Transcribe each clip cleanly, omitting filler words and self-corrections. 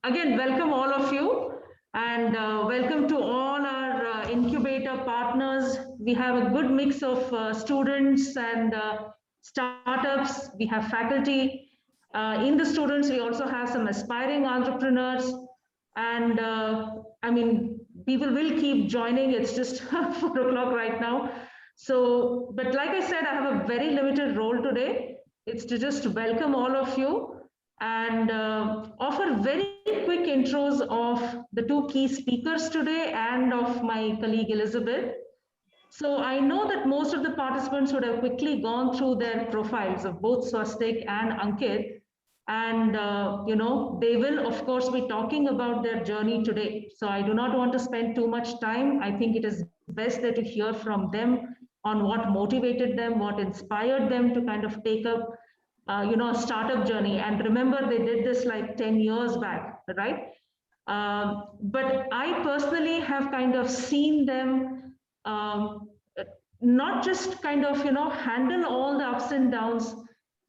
again, welcome all of you, and welcome to all our incubator partners. We have a good mix of students and startups. We have faculty. In the students, we also have some aspiring entrepreneurs. And I mean, people will keep joining. It's just 4 o'clock right now. So, but like I said, I have a very limited role today. It's to just welcome all of you and offer very quick intros of the two key speakers today and of my colleague Elizabeth. So I know that most of the participants would have quickly gone through their profiles of both Swastik and Ankit. And, they will, of course, be talking about their journey today. So I do not want to spend too much time. I think it is best that you hear from them on what motivated them, what inspired them to kind of take up, a startup journey. And remember, they did this like 10 years back, right? But I personally have kind of seen them not just kind of, handle all the ups and downs,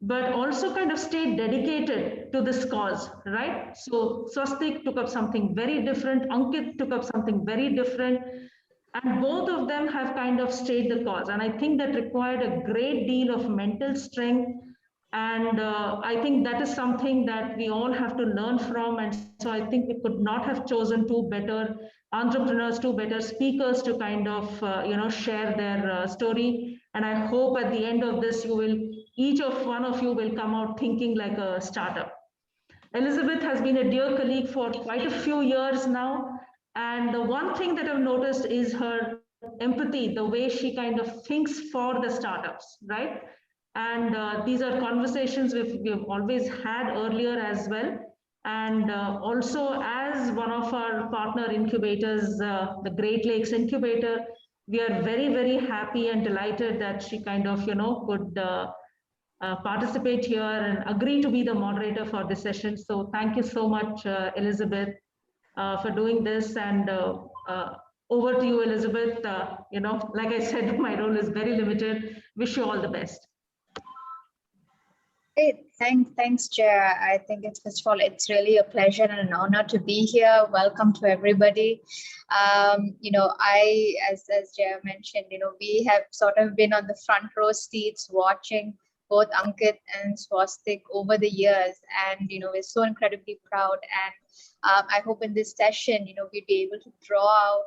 but also kind of stay dedicated to this cause, right? So Swastik took up something very different, Ankit took up something very different, and both of them have kind of stayed the cause. And I think that required a great deal of mental strength. And I think that is something that we all have to learn from. And so I think we could not have chosen two better entrepreneurs, two better speakers to kind of, share their story. And I hope at the end of this, each of one of you will come out thinking like a startup. Elizabeth has been a dear colleague for quite a few years now. And the one thing that I've noticed is her empathy, the way she kind of thinks for the startups, right? And these are conversations we've always had earlier as well. And also as one of our partner incubators, the Great Lakes Incubator, we are very, very happy and delighted that she kind of, could participate here and agree to be the moderator for this session. So thank you so much, Elizabeth, for doing this. And over to you, Elizabeth. Like I said, my role is very limited. Wish you all the best. Great, thanks, Jaya. I think first of all, it's really a pleasure and an honor to be here. Welcome to everybody. As Jaya mentioned, we have sort of been on the front row seats watching both Ankit and Swastik over the years, and we're so incredibly proud. And I hope in this session, we'll be able to draw out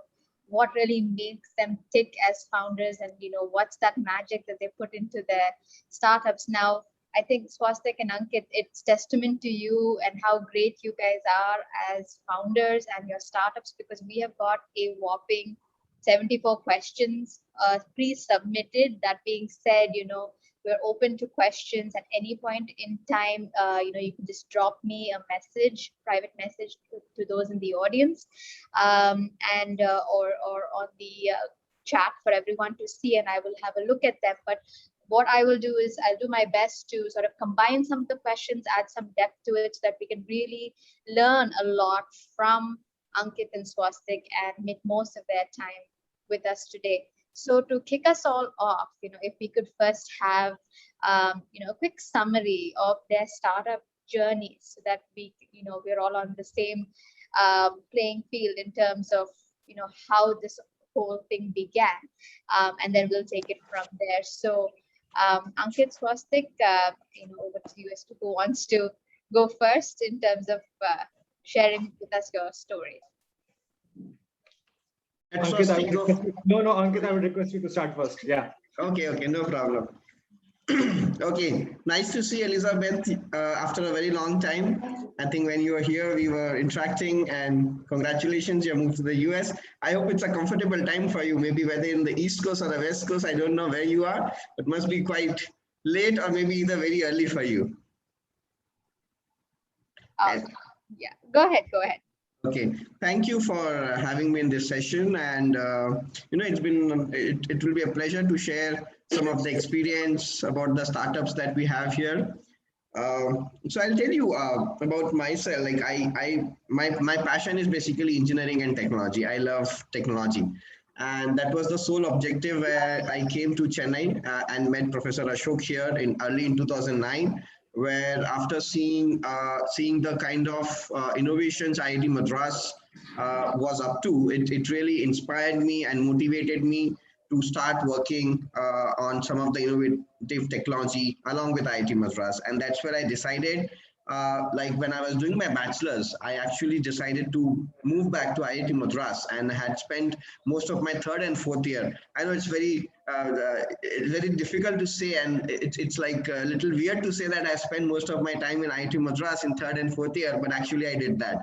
what really makes them tick as founders, and what's that magic that they put into their startups. Now, I think Swastik and Ankit, it's testament to you and how great you guys are as founders and your startups, because we have got a whopping 74 questions pre-submitted. That being said, we're open to questions at any point in time. You can just drop me a message, private message to those in the audience, or on the chat for everyone to see, and I will have a look at them. But what I will do is I'll do my best to sort of combine some of the questions, add some depth to it, so that we can really learn a lot from Ankit and Swastik and make most of their time with us today. So to kick us all off, if we could first have, a quick summary of their startup journey, so that we're all on the same playing field in terms of, how this whole thing began, and then we'll take it from there. So Ankit, Swastik, over to you as to who wants to go first in terms of sharing with us your story. Ankit, Ankit, I would request you to start first. Yeah. Okay, no problem. Okay, nice to see Elizabeth after a very long time. I think when you were here, we were interacting, and congratulations, you moved to the US. I hope it's a comfortable time for you, maybe whether in the East Coast or the West Coast. I don't know where you are, but must be quite late or maybe either very early for you. Yeah, go ahead. Okay, thank you for having me in this session, and it will be a pleasure to share some of the experience about the startups that we have here. So I'll tell you about myself. Like my passion is basically engineering and technology. I love technology, and that was the sole objective where I came to Chennai and met Professor Ashok here early in 2009. where after seeing the kind of innovations IIT Madras was up to, it really inspired me and motivated me to start working on some of the innovative technology along with IIT Madras. And that's where I decided, like when I was doing my bachelor's, I actually decided to move back to IIT Madras and had spent most of my third and fourth year. I know it's very difficult to say, and it's like a little weird to say that I spent most of my time in IIT Madras in third and fourth year, but actually I did that.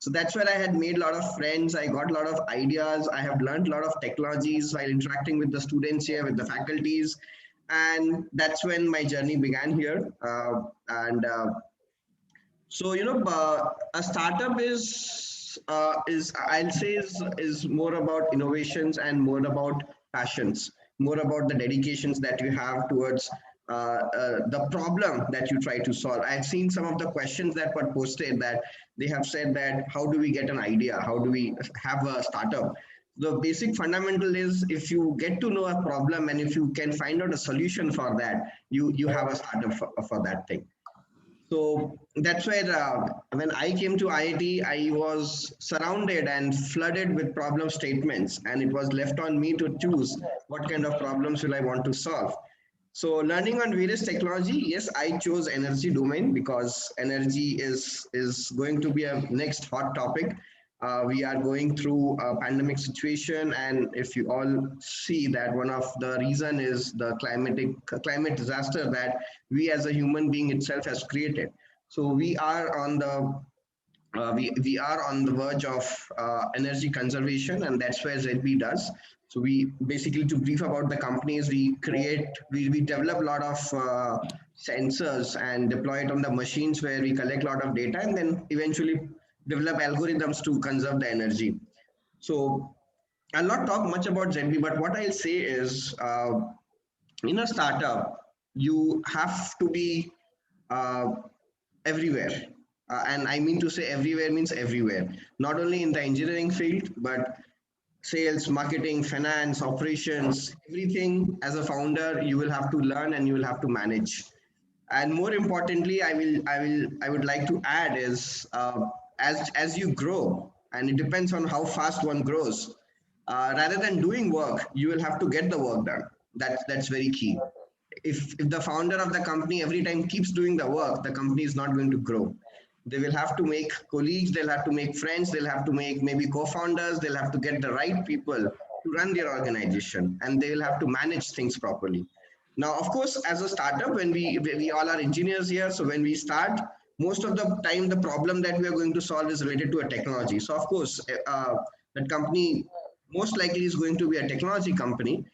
So that's where I had made a lot of friends. I got a lot of ideas. I have learned a lot of technologies while interacting with the students here, with the faculties. And that's when my journey began here. So, a startup is I'll say is more about innovations and more about passions, more about the dedications that you have towards the problem that you try to solve. I've seen some of the questions that were posted that they have said that how do we get an idea? How do we have a startup? The basic fundamental is if you get to know a problem and if you can find out a solution for that, you have a startup for that thing. So that's where when I came to IIT, I was surrounded and flooded with problem statements, and it was left on me to choose what kind of problems will I want to solve. So learning on various technology, yes, I chose energy domain because energy is going to be a next hot topic. We are going through a pandemic situation, and if you all see that one of the reason is the climate disaster that we as a human being itself has created. So we are on the we are on the verge of energy conservation, and that's where ZedBee does. So we basically, to brief about the companies, we develop a lot of sensors and deploy it on the machines where we collect a lot of data and then eventually develop algorithms to conserve the energy. So I'll not talk much about ZedBee, but what I'll say is in a startup, you have to be everywhere. And I mean to say everywhere means everywhere, not only in the engineering field, but sales, marketing, finance, operations, everything as a founder, you will have to learn and you will have to manage. And more importantly, I would like to add is as you grow, and it depends on how fast one grows, rather than doing work, you will have to get the work done. That's very key. If the founder of the company every time keeps doing the work, the company is not going to grow. They will have to make colleagues, they'll have to make friends, they'll have to make maybe co-founders, they'll have to get the right people to run their organization, and they will have to manage things properly. Now, of course, as a startup, when we all are engineers here, so when we start, most of the time, the problem that we are going to solve is related to a technology. So of course, that company most likely is going to be a technology company,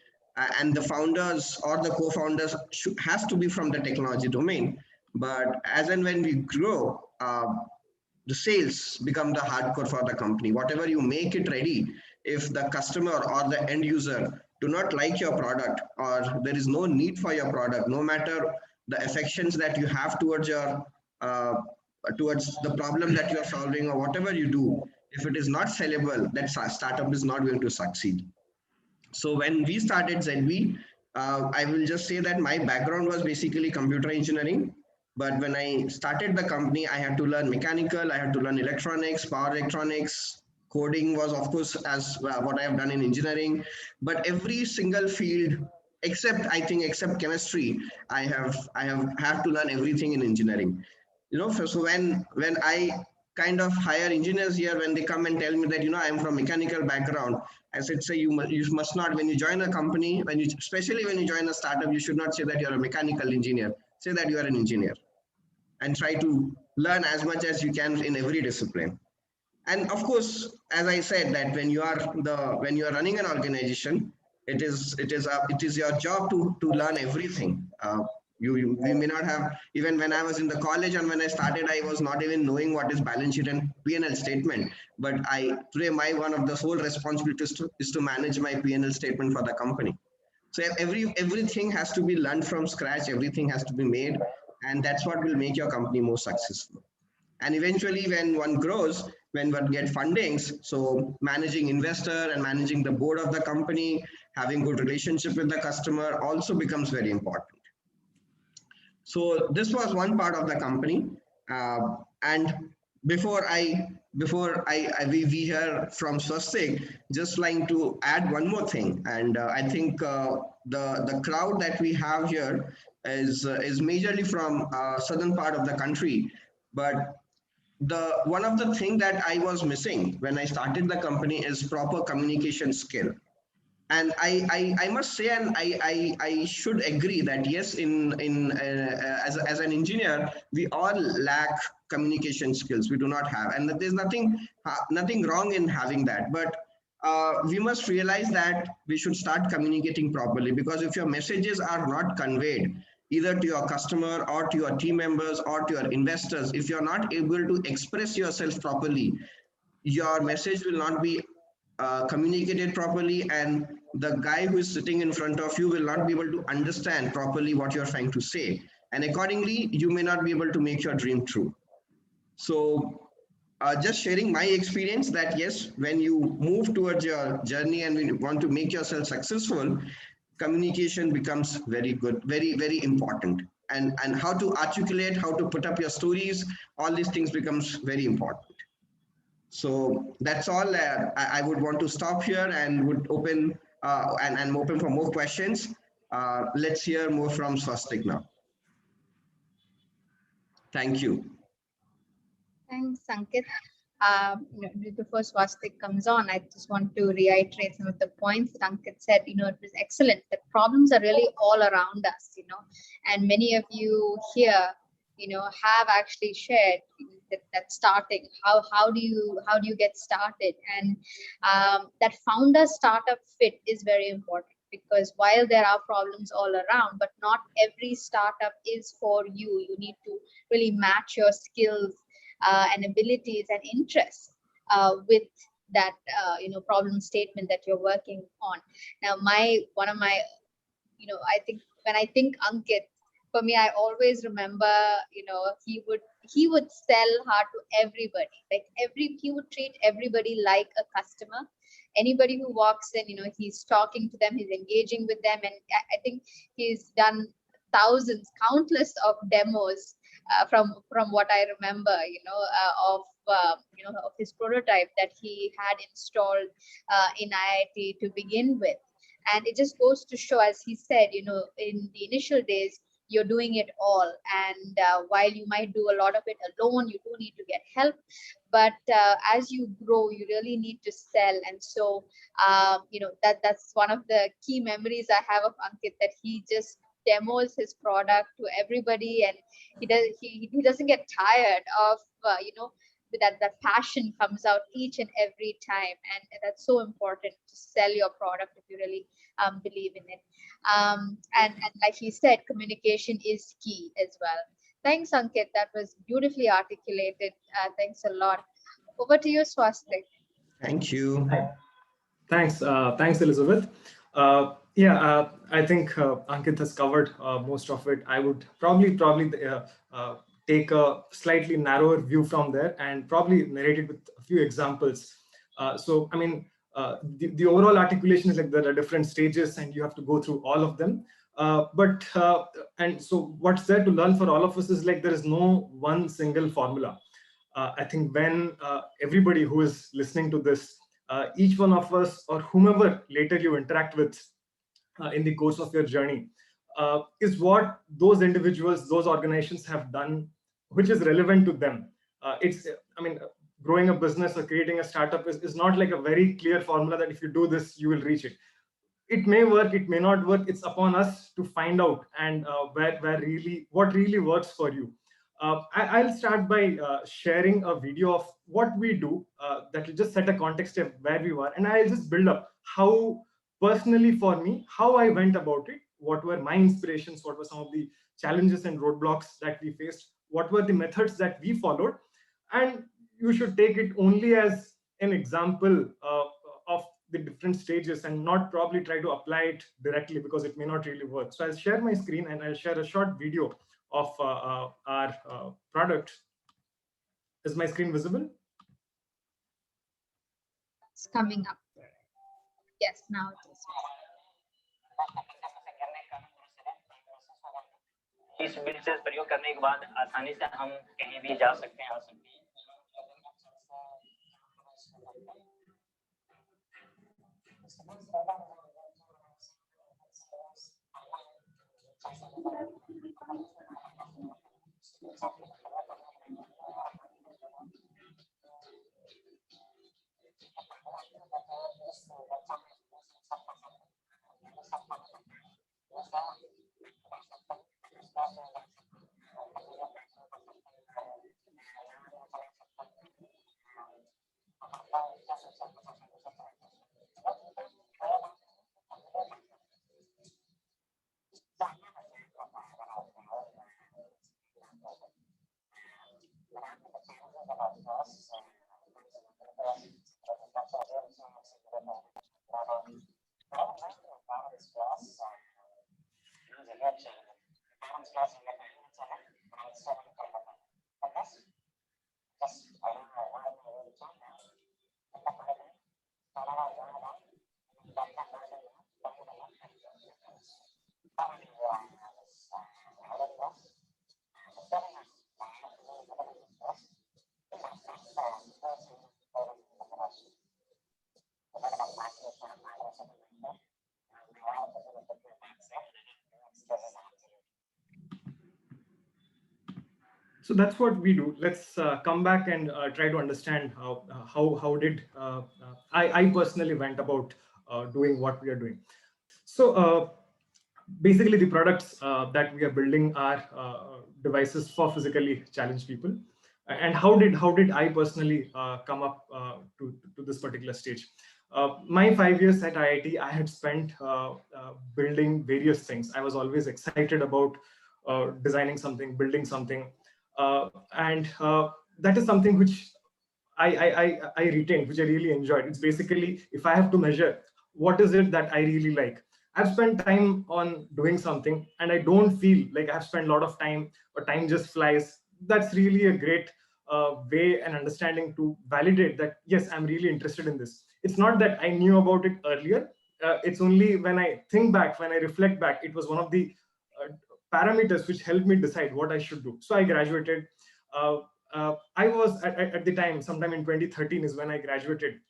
and the founders or the co-founders has to be from the technology domain. But as and when we grow, the sales become the hardcore for the company. Whatever you make it ready, if the customer or the end user do not like your product, or there is no need for your product, no matter the affections that you have towards your towards the problem that you are solving or whatever you do, if it is not sellable, that startup is not going to succeed. So when we started ZedBee, I will just say that my background was basically computer engineering. But when I started the company, I had to learn mechanical, I had to learn electronics, power electronics. Coding was, of course, as what I have done in engineering. But every single field, except chemistry, I have to learn everything in engineering. So when I kind of hire engineers here, when they come and tell me that I'm from mechanical background, I said, say you must not, when you join a company, especially when you join a startup, you should not say that you're a mechanical engineer. Say that you are an engineer, and try to learn as much as you can in every discipline. And of course, as I said, that when you are running an organization, it is your job to learn everything. You may not have, even when I was in the college and when I started, I was not even knowing what is balance sheet and P&L statement. But today my one of the sole responsibilities is to manage my P&L statement for the company. So everything has to be learned from scratch. Everything has to be made, and that's what will make your company more successful. And eventually, when one grows, when one gets fundings, so managing investor and managing the board of the company, having good relationship with the customer also becomes very important. So this was one part of the company. And we hear from Swastik, just like to add one more thing. And I think the crowd that we have here is majorly from southern part of the country. But the one of the thing that I was missing when I started the company is proper communication skill. And I must say, and I should agree that yes, as an engineer, we all lack communication skills. We do not have, and there's nothing wrong in having that. But we must realize that we should start communicating properly, because if your messages are not conveyed either to your customer or to your team members or to your investors, if you're not able to express yourself properly, your message will not be communicated properly, and the guy who is sitting in front of you will not be able to understand properly what you're trying to say, and accordingly you may not be able to make your dream true. So just sharing my experience that yes, when you move towards your journey and when you want to make yourself successful, communication becomes very good, very important, and how to articulate, how to put up your stories, all these things becomes very important. So that's all. I would want to stop here and would open and open for more questions. Let's hear more from Swastik now. Thank you. Thanks, Ankit. Before Swastik comes on, I just want to reiterate some of the points that Ankit said. It was excellent. The problems are really all around us, and many of you here, have actually shared that starting. How do you get started? And that founder startup fit is very important, because while there are problems all around, but not every startup is for you. You need to really match your skills and abilities and interests with that problem statement that you're working on. Now, one of my I think when I think Ankit, for me, I always remember he would sell hard to everybody. He would treat everybody like a customer. Anybody who walks in, he's talking to them, he's engaging with them, and I think he's done countless of demos from what I remember, of his prototype that he had installed in IIT to begin with. And it just goes to show, as he said, in the initial days, you're doing it all. And while you might do a lot of it alone, you do need to get help. But as you grow, you really need to sell. And so, that's one of the key memories I have of Ankit, that he just demos his product to everybody, and he doesn't get tired of that passion comes out each and every time, and that's so important to sell your product if you really believe in it. And like he said, communication is key as well. Thanks, Ankit. That was beautifully articulated. Thanks a lot. Over to you, Swastik. Thank you. Thanks, Elizabeth. I think Ankit has covered most of it. I would probably take a slightly narrower view from there and probably narrate it with a few examples. The overall articulation is like there are different stages and you have to go through all of them. And so what's there to learn for all of us is like there is no one single formula. I think when everybody who is listening to this, each one of us or whomever later you interact with in the course of your journey is what those individuals, those organizations have done, which is relevant to them. Growing a business or creating a startup is not like a very clear formula that if you do this, you will reach it. It may work, it may not work. It's upon us to find out and what really works for you. I'll start by sharing a video of what we do that will just set a context of where we were, and I'll just build up how personally for me, how I went about it, what were my inspirations, what were some of the challenges and roadblocks that we faced, what were the methods that we followed, and you should take it only as an example of the different stages and not probably try to apply it directly because it may not really work. So I'll share my screen and I'll share a short video of our product. Is my screen visible? It's coming up. Yes, now it is. इस bill से प्रयोग करने के बाद आसानी से हम कहीं भी जा सकते हैं, आ सकते हैं। So that's what we do. Let's come back and try to understand how did I personally went about doing what we are doing. So basically, the products that we are building are devices for physically challenged people. And how did I personally come up to this particular stage? My 5 years at IIT, I had spent building various things. I was always excited about designing something, building something. And that is something which I retained, which I really enjoyed. It's basically, if I have to measure what is it that I really like, I've spent time on doing something and I don't feel like I've spent a lot of time or time just flies. That's really a great way and understanding to validate that, yes, I'm really interested in this. It's not that I knew about it earlier. It's only when I think back, when I reflect back, it was one of the parameters which helped me decide what I should do. So I graduated. I was at the time, sometime in 2013 is when I graduated.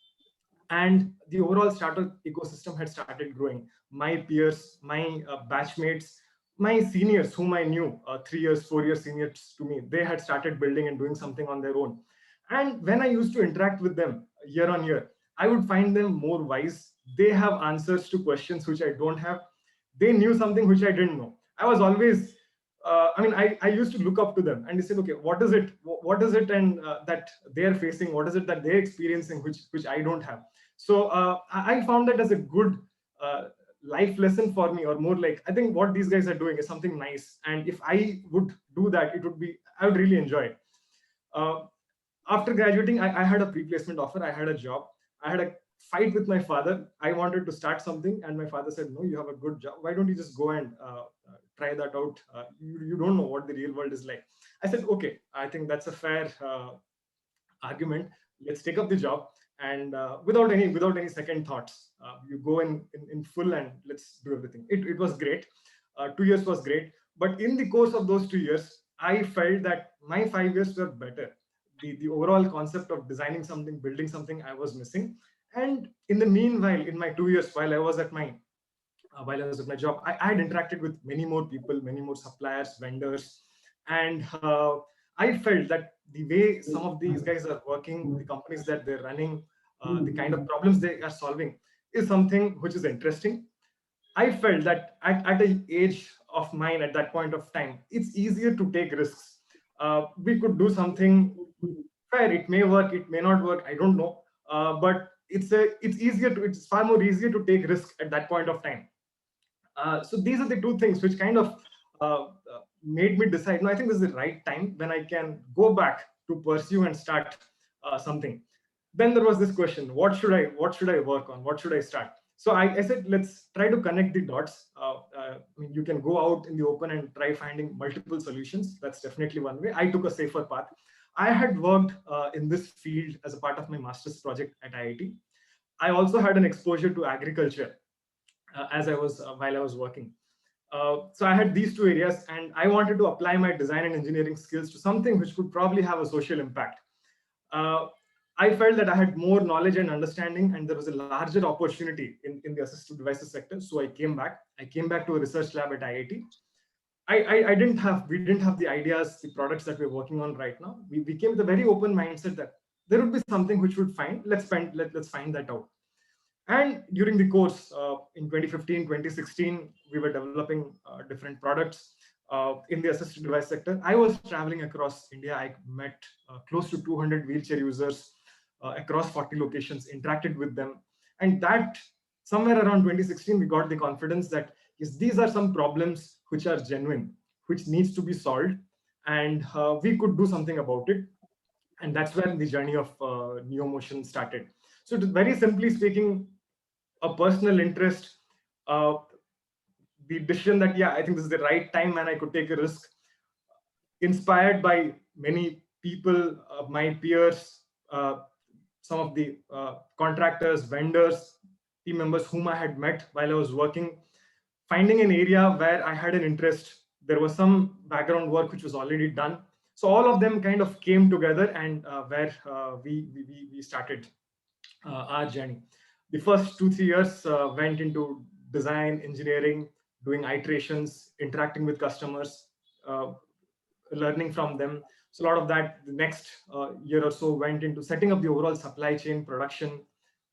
And the overall startup ecosystem had started growing. My peers, my batchmates, my seniors whom I knew, 3 years, 4 years seniors to me, they had started building and doing something on their own. And when I used to interact with them year on year, I would find them more wise. They have answers to questions which I don't have. They knew something which I didn't know. I was always, I used to look up to them and they said, okay, what is it? What is it and that they're facing? What is it that they're experiencing which I don't have? So I found that as a good life lesson for me, or more like, I think what these guys are doing is something nice. And if I would do that, I would really enjoy it. After graduating, I had a pre-placement offer. I had a job. I had a fight with my father. I wanted to start something, and my father said, no, you have a good job. Why don't you just go and try that out? You don't know what the real world is like. I said, okay, I think that's a fair argument. Let's take up the job. And without any second thoughts, you go in full and let's do everything. It was great. 2 years was great. But in the course of those 2 years, I felt that my 5 years were better. The overall concept of designing something, building something, I was missing. And in the meanwhile, in my 2 years, while I was at my job, I had interacted with many more people, many more suppliers, vendors, and I felt that the way some of these guys are working, the companies that they're running, the kind of problems they are solving is something which is interesting. I felt that at an age of mine, at that point of time, it's easier to take risks. We could do something fair. It may work, it may not work. I don't know. But it's far more easier to take risk at that point of time. So these are the two things which kind of made me decide, no, I think this is the right time when I can go back to pursue and start something. Then there was this question, what should I work on? What should I start? So I said, let's try to connect the dots. You can go out in the open and try finding multiple solutions. That's definitely one way. I took a safer path. I had worked in this field as a part of my master's project at IIT. I also had an exposure to agriculture while I was working. So I had these two areas, and I wanted to apply my design and engineering skills to something which could probably have a social impact. I felt that I had more knowledge and understanding, and there was a larger opportunity in the assistive devices sector. So I came back. I came back to a research lab at IIT. We didn't have the ideas, the products that we're working on right now. We came with a very open mindset that there would be something which we'd find. Let's find that out. And during the course, in 2015, 2016, we were developing different products in the assistive device sector. I was traveling across India. I met close to 200 wheelchair users across 40 locations, interacted with them. And that somewhere around 2016, we got the confidence that yes, these are some problems which are genuine, which needs to be solved, and we could do something about it. And that's when the journey of Neomotion started. So very simply speaking, a personal interest, the decision that, yeah, I think this is the right time and I could take a risk, inspired by many people, my peers, some of the contractors, vendors, team members whom I had met while I was working, finding an area where I had an interest. There was some background work which was already done. So all of them kind of came together, and where we started our journey. The first 2-3 years went into design, engineering, doing iterations, interacting with customers, learning from them. So a lot of that, the next year or so went into setting up the overall supply chain, production.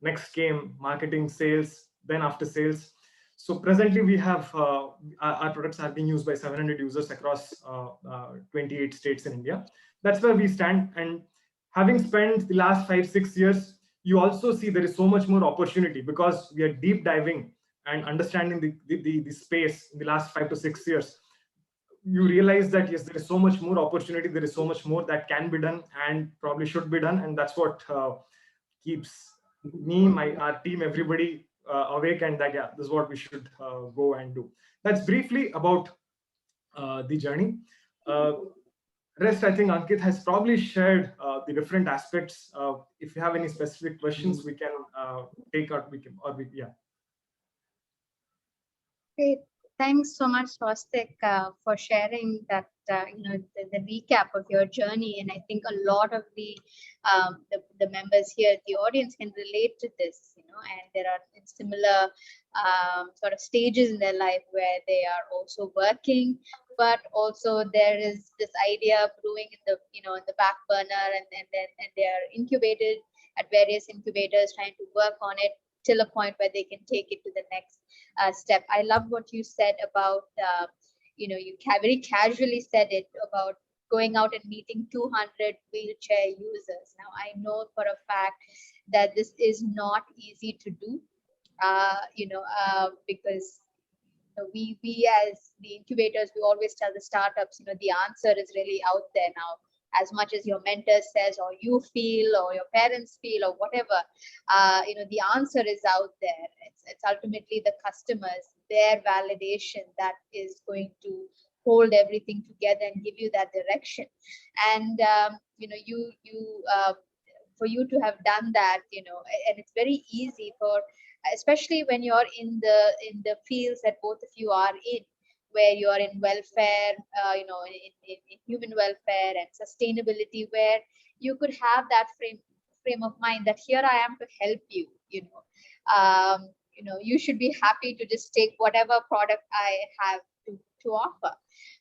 Next came marketing, sales, then after sales. So presently we have, our products are being used by 700 users across 28 states in India. That's where we stand. And having spent the last 5-6 years, you also see there is so much more opportunity because we are deep diving and understanding the space in the last 5 to 6 years. You realize that yes, there is so much more opportunity, there is so much more that can be done and probably should be done, and that's what keeps me, our team, everybody awake, and that, yeah, this is what we should go and do. That's briefly about the journey. Rest, I think Ankit has probably shared the different aspects. If you have any specific questions, we can take out. Yeah. Great. Thanks so much, Swastik, for sharing that, the recap of your journey. And I think a lot of the members here, the audience, can relate to this, and there are similar sort of stages in their life where they are also working, but also there is this idea brewing in the, in the back burner, and they are incubated at various incubators, trying to work on it till a point where they can take it to the next step. I love what you said about, you very casually said it about going out and meeting 200 wheelchair users. Now, I know for a fact that this is not easy to do, because we as the incubators, we always tell the startups, the answer is really out there now. As much as your mentor says, or you feel, or your parents feel, or whatever, the answer is out there. It's ultimately the customers, their validation, that is going to hold everything together and give you that direction. And for you to have done that, and it's very easy for, especially when you're in the fields that both of you are in, where you are in welfare, in human welfare and sustainability, where you could have that frame of mind that here I am to help you. You should be happy to just take whatever product I have to offer,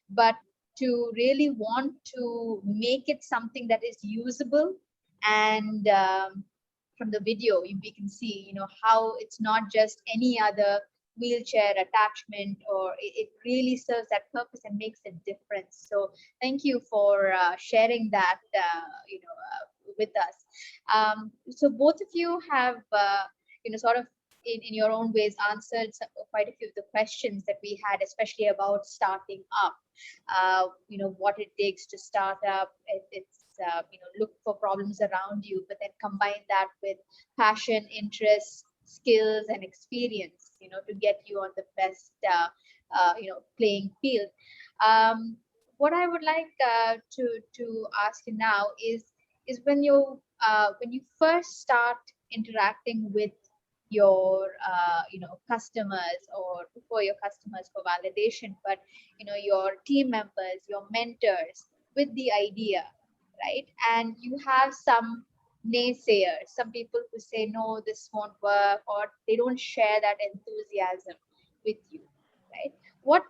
but to really want to make it something that is usable. And from the video, we can see, how it's not just any other wheelchair attachment, or it really serves that purpose and makes a difference. So thank you for sharing that with us. So both of you have sort of in your own ways answered quite a few of the questions that we had, especially about starting up. What it takes to start up. It's look for problems around you, but then combine that with passion, interest, skills, and experience, to get you on the best, playing field. What I would like to ask you now is when you first start interacting with your customers, or before your customers for validation, but your team members, your mentors, with the idea, right? And you have some naysayers, some people who say no, this won't work, or they don't share that enthusiasm with you, right? What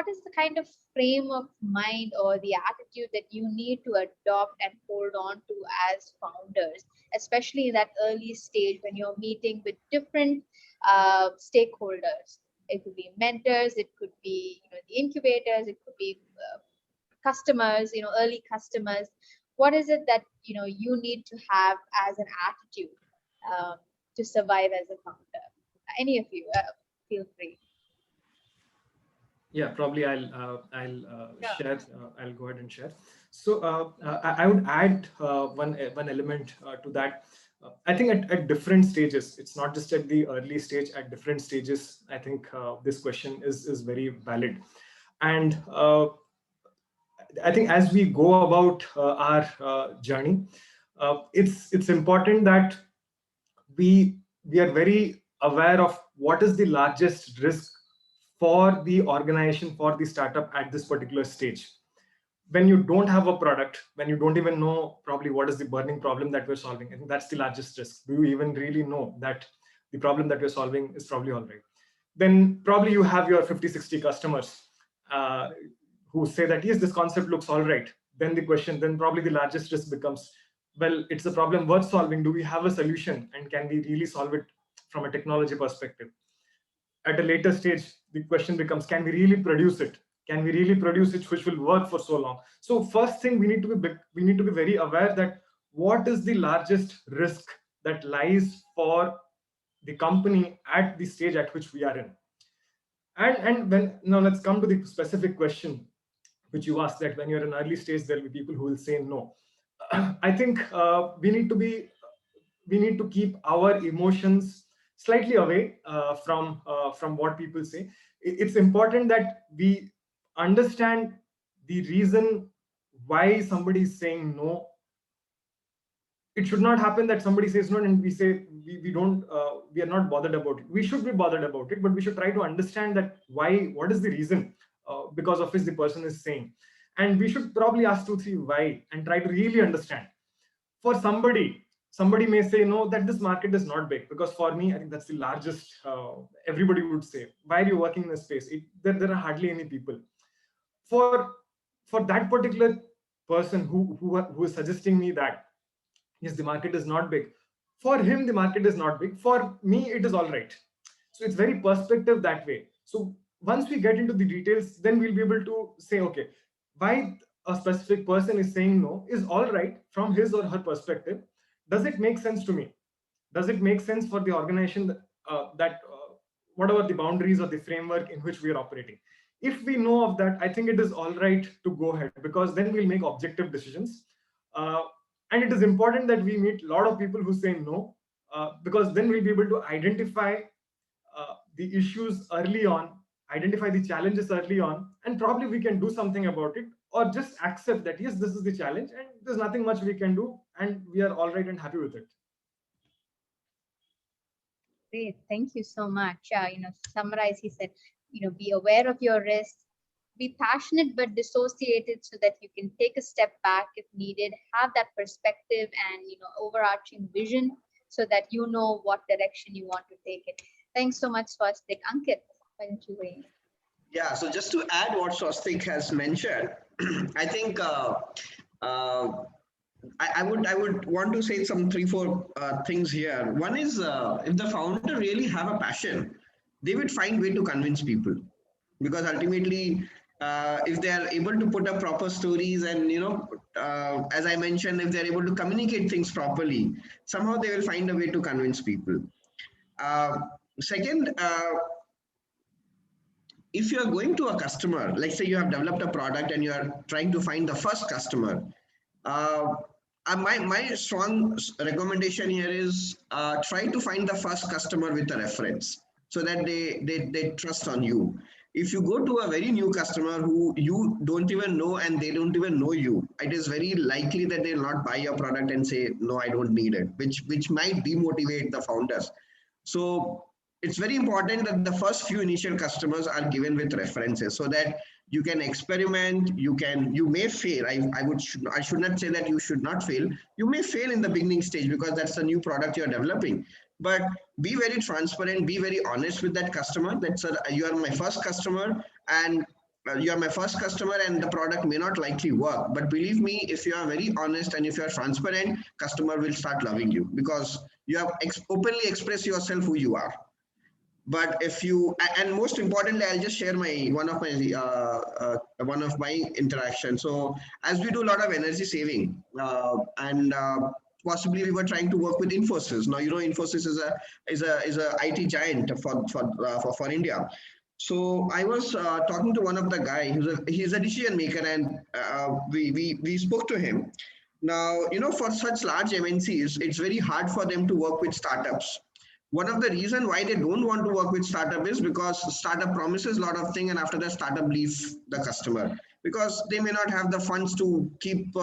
is the kind of frame of mind or the attitude that you need to adopt and hold on to as founders, especially in that early stage when you're meeting with different stakeholders? It could be mentors, it could be the incubators, it could be customers, early customers. What is it that you need to have as an attitude to survive as a founder? Any of you, feel free. Yeah, probably I'll Yeah. share. I'll go ahead and share. So I would add one element to that. I think at different stages, it's not just at the early stage. At different stages, I think this question is very valid, and I think as we go about our journey, it's important that we are very aware of what is the largest risk for the organization, for the startup at this particular stage. When you don't have a product, when you don't even know probably what is the burning problem that we're solving, I think that's the largest risk. Do you even really know that the problem that we're solving is probably all right? Then probably you have your 50, 60 customers who say that, yes, this concept looks all right. Then probably the largest risk becomes, well, it's a problem worth solving. Do we have a solution, and can we really solve it from a technology perspective? At a later stage, the question becomes, can we really produce it? Can we really produce it which will work for so long? So first thing, we need to be very aware that what is the largest risk that lies for the company at the stage at which we are in. And when now let's come to the specific question which you asked, that when you're in early stage, there will be people who will say no. I think we need to keep our emotions slightly away from what people say. It's important that we understand the reason why somebody is saying no. It should not happen that somebody says no and we say we are not bothered about it. We should be bothered about it, but we should try to understand that what is the reason because of which the person is saying. And we should probably ask 2-3 why and try to really understand. For somebody may say no, that this market is not big, because for me, I think that's the largest. Everybody would say, why are you working in this space? There are hardly any people. For that particular person who is suggesting me that, yes, the market is not big. For him, the market is not big. For me, it is all right. So it's very perspective that way. So once we get into the details, then we'll be able to say, okay, why a specific person is saying no is all right from his or her perspective. Does it make sense to me? Does it make sense for the organization that whatever the boundaries or the framework in which we are operating? If we know of that, I think it is all right to go ahead, because then we'll make objective decisions. And it is important that we meet a lot of people who say no, because then we'll be able to identify the issues early on, identify the challenges early on, and probably we can do something about it, or just accept that, yes, this is the challenge and there's nothing much we can do, and we are all right and happy with it. Great, thank you so much. To summarize, he said, be aware of your risks, be passionate but dissociated so that you can take a step back if needed, have that perspective and overarching vision so that you know what direction you want to take it. Thanks so much, Swastik. Ankit, why don't you weigh in? Yeah, so just to add what Swastik has mentioned, I think I would want to say some 3-4 things here. One is if the founder really have a passion, they would find way to convince people, because ultimately if they are able to put up proper stories and as I mentioned, if they're able to communicate things properly, somehow they will find a way to convince people. Second, if you are going to a customer, let's say you have developed a product and you are trying to find the first customer, my strong recommendation here is try to find the first customer with a reference so that they trust on you. If you go to a very new customer who you don't even know and they don't even know you, it is very likely that they'll not buy your product and say, no, I don't need it, which might demotivate the founders. So it's very important that the first few initial customers are given with references so that you can experiment, you may fail. I should not say that you should not fail. You may fail in the beginning stage because that's a new product you're developing. But be very transparent, be very honest with that customer. You are my first customer, and you are my first customer, and the product may not likely work. But believe me, if you are very honest and if you are transparent, customer will start loving you because you have openly expressed yourself who you are. But if you, and most importantly, I'll just share one of my interactions. So as we do a lot of energy saving, and possibly we were trying to work with Infosys. Now Infosys is a IT giant for India. So I was talking to one of the guy. He's a decision maker, and we spoke to him. Now for such large MNCs, it's very hard for them to work with startups. One of the reasons why they don't want to work with startup is because startup promises a lot of things, and after that startup leaves the customer because they may not have the funds to keep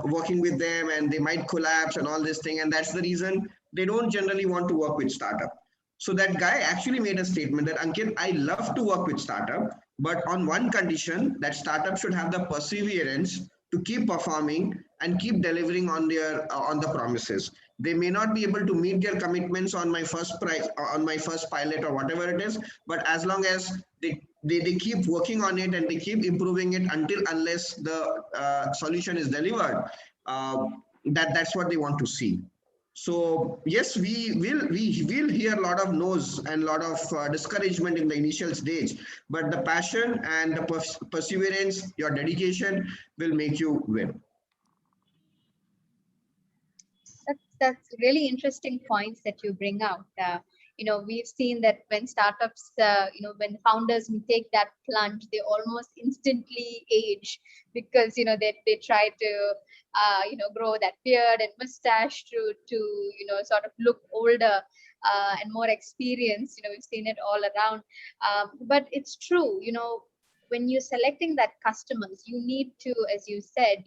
working with them, and they might collapse and all this thing. And that's the reason they don't generally want to work with startup. So that guy actually made a statement that, Ankit, I love to work with startup, but on one condition, that startup should have the perseverance to keep performing and keep delivering on the promises. They may not be able to meet their commitments on my first price, on my first pilot or whatever it is, but as long as they keep working on it and they keep improving it unless the solution is delivered, that's what they want to see. So yes, we will hear a lot of no's and a lot of discouragement in the initial stage, but the passion and the perseverance, your dedication will make you win. That's really interesting points that you bring out. We've seen that when startups, when founders take that plunge, they almost instantly age because they try to grow that beard and mustache to sort of look older and more experienced. We've seen it all around. But it's true. When you're selecting that customers, you need to, as you said,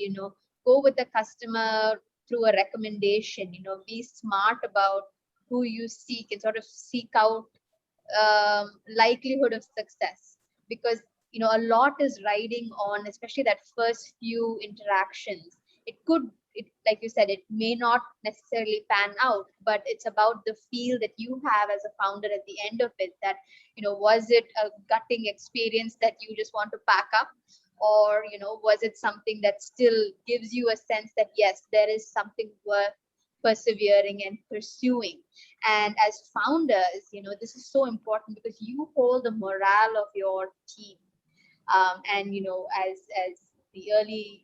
go with the customer through a recommendation. Be smart about who you seek and sort of seek out likelihood of success, because a lot is riding on, especially that first few interactions. Like you said, it may not necessarily pan out, but it's about the feel that you have as a founder at the end of it, that was it a gutting experience that you just want to pack up, or was it something that still gives you a sense that yes, there is something worth persevering and pursuing. And as founders, this is so important because you hold the morale of your team. And as the early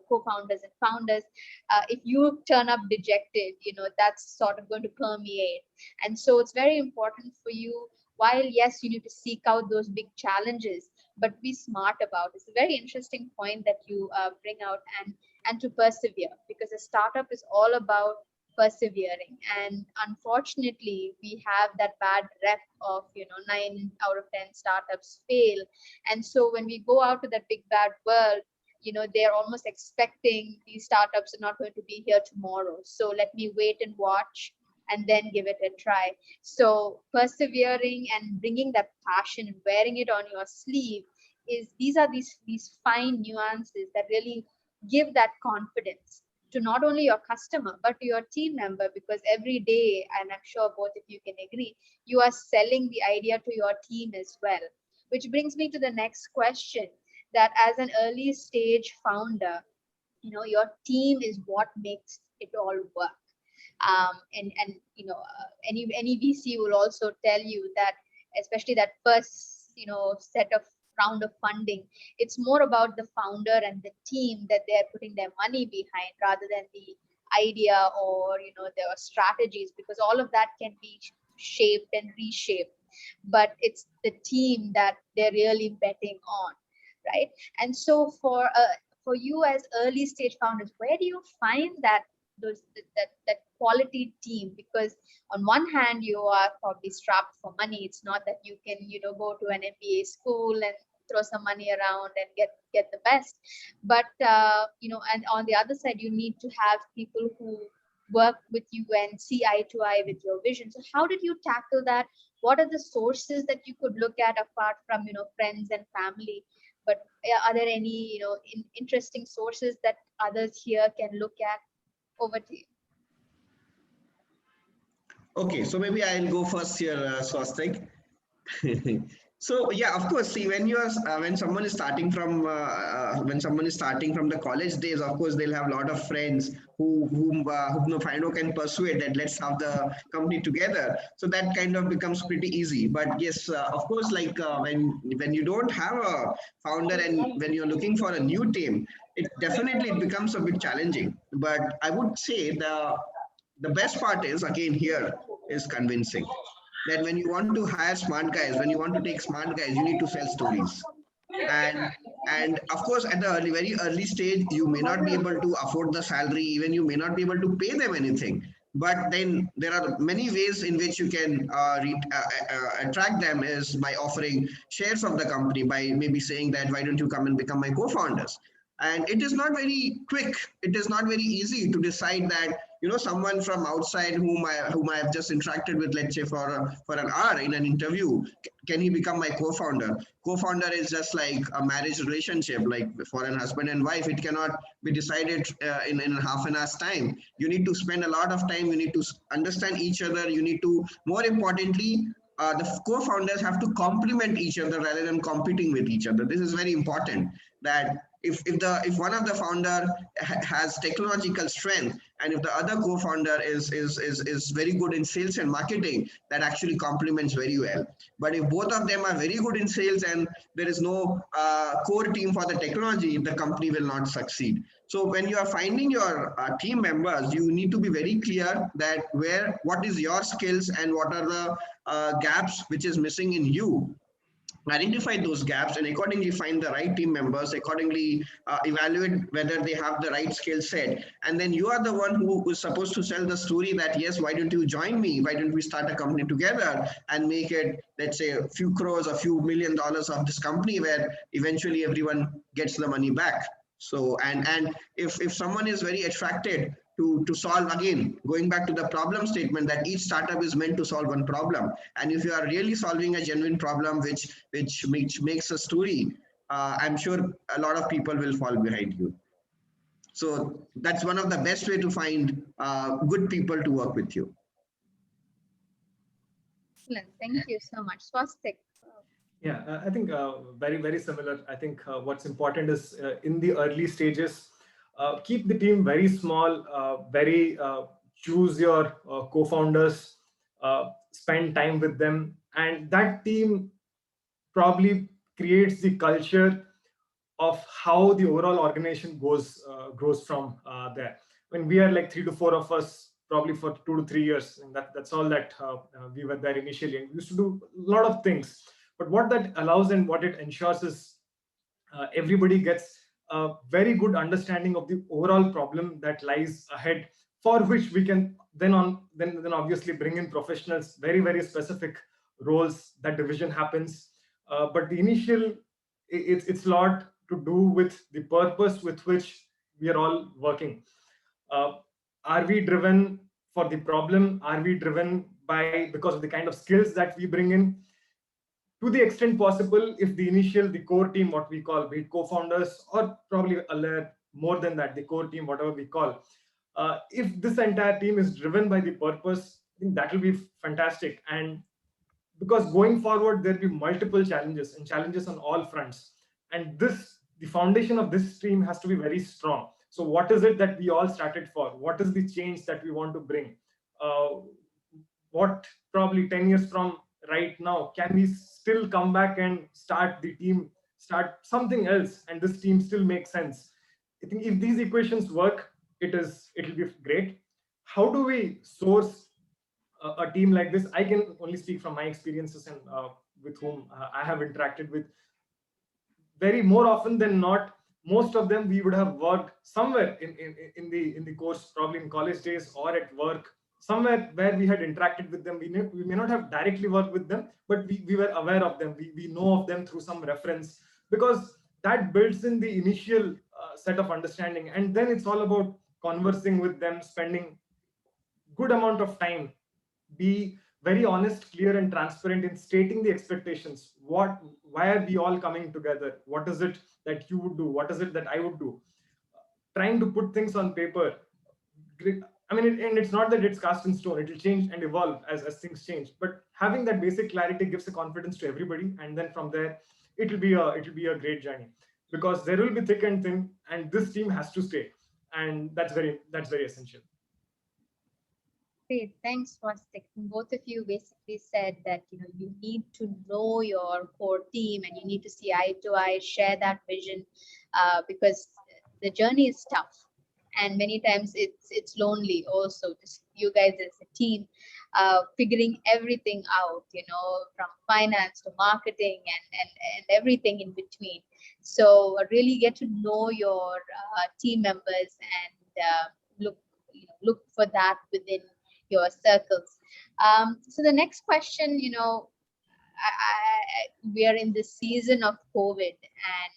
co-founders and founders, if you turn up dejected, that's sort of going to permeate. And so it's very important for you, while yes, you need to seek out those big challenges, but be smart about it. It's a very interesting point that you bring out, and to persevere, because a startup is all about persevering. And unfortunately, we have that bad rep of 9 out of 10 startups fail. And so when we go out to that big bad world, they're almost expecting these startups are not going to be here tomorrow, so let me wait and watch and then give it a try. So persevering and bringing that passion and wearing it on your sleeve these are these fine nuances that really give that confidence to not only your customer but to your team member, because every day, and I'm sure both of you can agree, you are selling the idea to your team as well. Which brings me to the next question, that as an early stage founder, your team is what makes it all work. And any VC will also tell you that, especially that first set of round of funding, it's more about the founder and the team that they're putting their money behind, rather than the idea or their strategies, because all of that can be shaped and reshaped, but it's the team that they're really betting on, right? And so for you as early stage founders, where do you find that quality team? Because on one hand, you are probably strapped for money. It's not that you can go to an MBA school and throw some money around and get the best, but and on the other side, you need to have people who work with you and see eye to eye with your vision. So how did you tackle that? What are the sources that you could look at apart from, friends and family? But are there any, interesting sources that others here can look at? Over to you. Okay, so maybe I'll go first here, Swastik. So yeah, of course. See, when someone is starting from the college days, of course they'll have a lot of friends whom Findo can persuade that let's have the company together. So that kind of becomes pretty easy. But yes, of course, like when you don't have a founder and when you're looking for a new team, it becomes a bit challenging. But I would say the best part is again here is convincing that when you want to hire smart guys, when you want to take smart guys, you need to sell stories. And and of course, at the very early stage, you may not be able to afford the salary, even you may not be able to pay them anything. But then there are many ways in which you can attract them is by offering shares of the company, by maybe saying that why don't you come and become my co-founders. And it is not very quick, it is not very easy to decide that someone from outside whom I have just interacted with, let's say for an hour in an interview, can he become my co-founder? Co-founder is just like a marriage relationship, like for an husband and wife, it cannot be decided in half an hour's time. You need to spend a lot of time, you need to understand each other, you need to, more importantly, the co-founders have to complement each other rather than competing with each other. This is very important, that if one of the founder has technological strength and if the other co-founder is very good in sales and marketing, that actually complements very well. But if both of them are very good in sales and there is no core team for the technology, the company will not succeed. So when you are finding your team members, you need to be very clear that what is your skills and what are the gaps which is missing in you. Identify those gaps and accordingly find the right team members, accordingly evaluate whether they have the right skill set. And then you are the one who is supposed to sell the story that, yes, why don't you join me? Why don't we start a company together and make it, let's say, a few crores, a few $1 million of this company where eventually everyone gets the money back. So, and if someone is very attracted to solve, again, going back to the problem statement that each startup is meant to solve one problem. And if you are really solving a genuine problem, which makes a story, I'm sure a lot of people will fall behind you. So that's one of the best way to find good people to work with you. Excellent. Thank you so much. Swastik. Yeah, I think very, very similar. I think what's important is in the early stages, keep the team very small, choose your co-founders, spend time with them, and that team probably creates the culture of how the overall organization grows from there. When we are like 3 to 4 of us, probably for 2 to 3 years, and that's all that we were there initially, and we used to do a lot of things. But what that allows and what it ensures is everybody gets a very good understanding of the overall problem that lies ahead, for which we can then obviously bring in professionals, very, very specific roles. That division happens. But the initial, it's a lot to do with the purpose with which we are all working. Are we driven for the problem? Are we driven because of the kind of skills that we bring in? To the extent possible, if the core team, what we call, be it co-founders or probably a layer more than that, the core team, whatever we call, if this entire team is driven by the purpose, I think that will be fantastic. And because going forward, there'll be multiple challenges and challenges on all fronts. And the foundation of this team has to be very strong. So what is it that we all started for? What is the change that we want to bring? What probably 10 years from right now, can we still come back and start something else, and this team still makes sense? I think if these equations work, it'll be great. How do we source a team like this? I can only speak from my experiences and with whom I have interacted with. Very more often than not, most of them we would have worked somewhere in the course, probably in college days or at work, somewhere where we had interacted with them. We may not have directly worked with them, but we were aware of them. We know of them through some reference, because that builds in the initial set of understanding. And then it's all about conversing with them, spending good amount of time, be very honest, clear, and transparent in stating the expectations. Why are we all coming together? What is it that you would do? What is it that I would do? Trying to put things on paper. I mean, and it's not that it's cast in stone. It will change and evolve as things change. But having that basic clarity gives a confidence to everybody, and then from there, it will be a great journey, because there will be thick and thin, and this team has to stay, and that's very essential. Great, thanks, Swastik. Both of you basically said that you need to know your core team and you need to see eye to eye, share that vision, because the journey is tough, and many times it's lonely. Also, just you guys as a team, figuring everything out, from finance to marketing and everything in between. So really get to know your team members and look for that within your circles. So the next question, we are in the season of COVID, and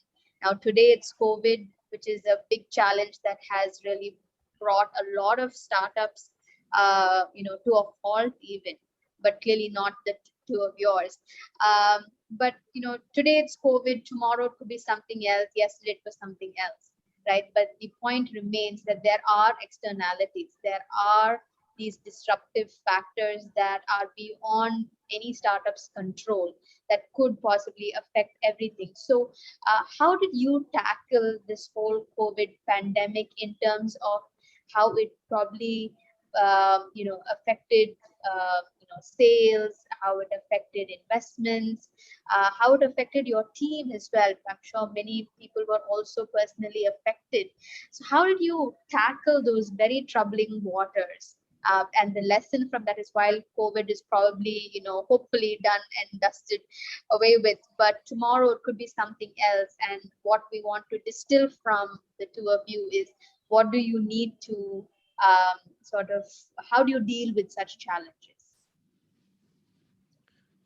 now today it's COVID, which is a big challenge that has really brought a lot of startups, to a halt even, but clearly not the two of yours. But today it's COVID, tomorrow it could be something else, yesterday it was something else, right? But the point remains that there are externalities, there are these disruptive factors that are beyond any startup's control that could possibly affect everything. So how did you tackle this whole COVID pandemic in terms of how it probably affected sales, how it affected investments, how it affected your team as well? I'm sure many people were also personally affected. So how did you tackle those very troubling waters? And the lesson from that is, while COVID is probably, hopefully done and dusted away with, but tomorrow it could be something else. And what we want to distill from the two of you is, what do you need to how do you deal with such challenges?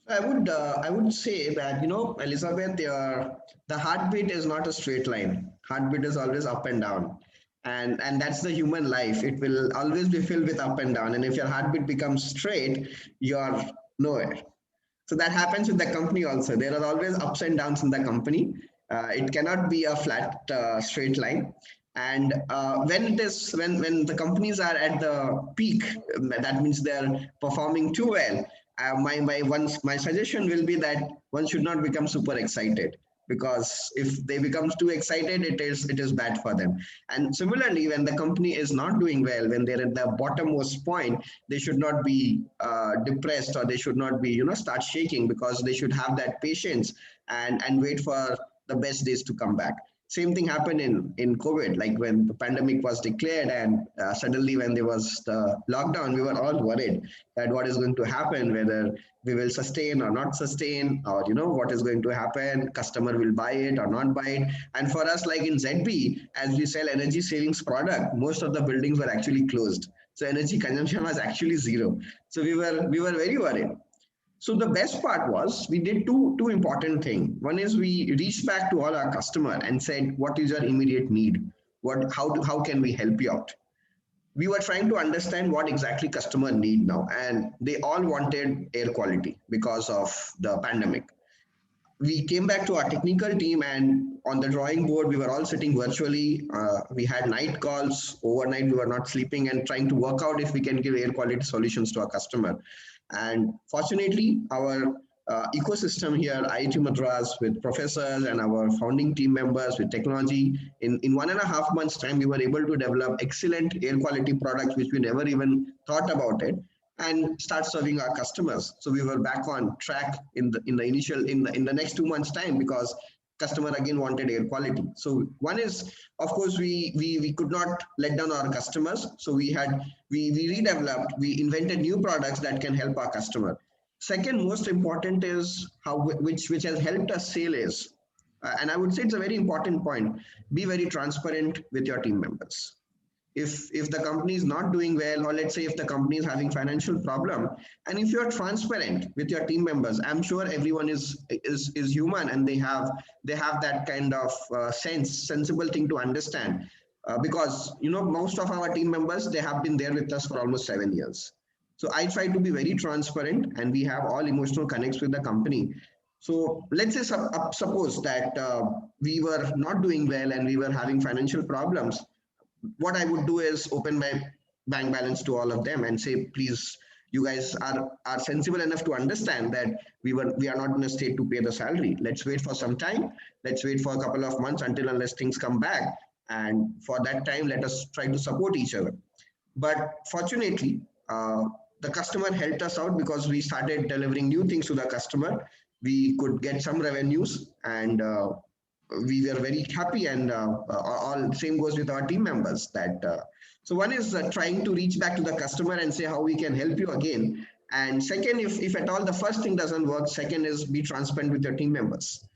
I would say that, Elizabeth, the heartbeat is not a straight line. Heartbeat is always up and down. And that's the human life. It will always be filled with up and down. And if your heartbeat becomes straight, you're nowhere. So that happens with the company also. There are always ups and downs in the company. It cannot be a flat, straight line. And when the companies are at the peak, that means they're performing too well. My suggestion will be that one should not become super excited, because if they become too excited, it is bad for them. And similarly, when the company is not doing well, when they're at the bottommost point, they should not be depressed, or they should not be start shaking, because they should have that patience and wait for the best days to come back. Same thing happened in COVID, like when the pandemic was declared, and suddenly when there was the lockdown, we were all worried that what is going to happen, whether we will sustain or not sustain, or what is going to happen, customer will buy it or not buy it. And for us, like in ZedBee, as we sell energy savings product, most of the buildings were actually closed. So energy consumption was actually zero. So we were very worried. So the best part was, we did two important things. One is, we reached back to all our customer and said, what is your immediate need? How can we help you out? We were trying to understand what exactly customer need now, and they all wanted air quality because of the pandemic. We came back to our technical team, and on the drawing board, we were all sitting virtually. We had night calls, overnight we were not sleeping, and trying to work out if we can give air quality solutions to our customer. And fortunately, our ecosystem here, IIT Madras, with professors and our founding team members with technology, in 1.5 months time, we were able to develop excellent air quality products, which we never even thought about it, and start serving our customers. So we were back on track in the next 2 months time, because customer again wanted air quality. So one is, of course, we could not let down our customers. So we redeveloped, we invented new products that can help our customer. Second, most important is which has helped us sell is, and I would say it's a very important point, be very transparent with your team members. If the company is not doing well, or let's say if the company is having financial problem, and if you're transparent with your team members, I'm sure everyone is human, and they have that kind of sensible thing to understand. because most of our team members, they have been there with us for almost 7 years. So I try to be very transparent, and we have all emotional connects with the company. So let's say suppose that we were not doing well and we were having financial problems. What I would do is open my bank balance to all of them and say, please, you guys are sensible enough to understand that we are not in a state to pay the salary. Let's wait for some time. Let's wait for a couple of months unless things come back. And for that time, let us try to support each other. But fortunately, the customer helped us out because we started delivering new things to the customer. We could get some revenues, and we were very happy. And all same goes with our team members. So one is trying to reach back to the customer and say how we can help you again. And second, if at all the first thing doesn't work, second is be transparent with your team members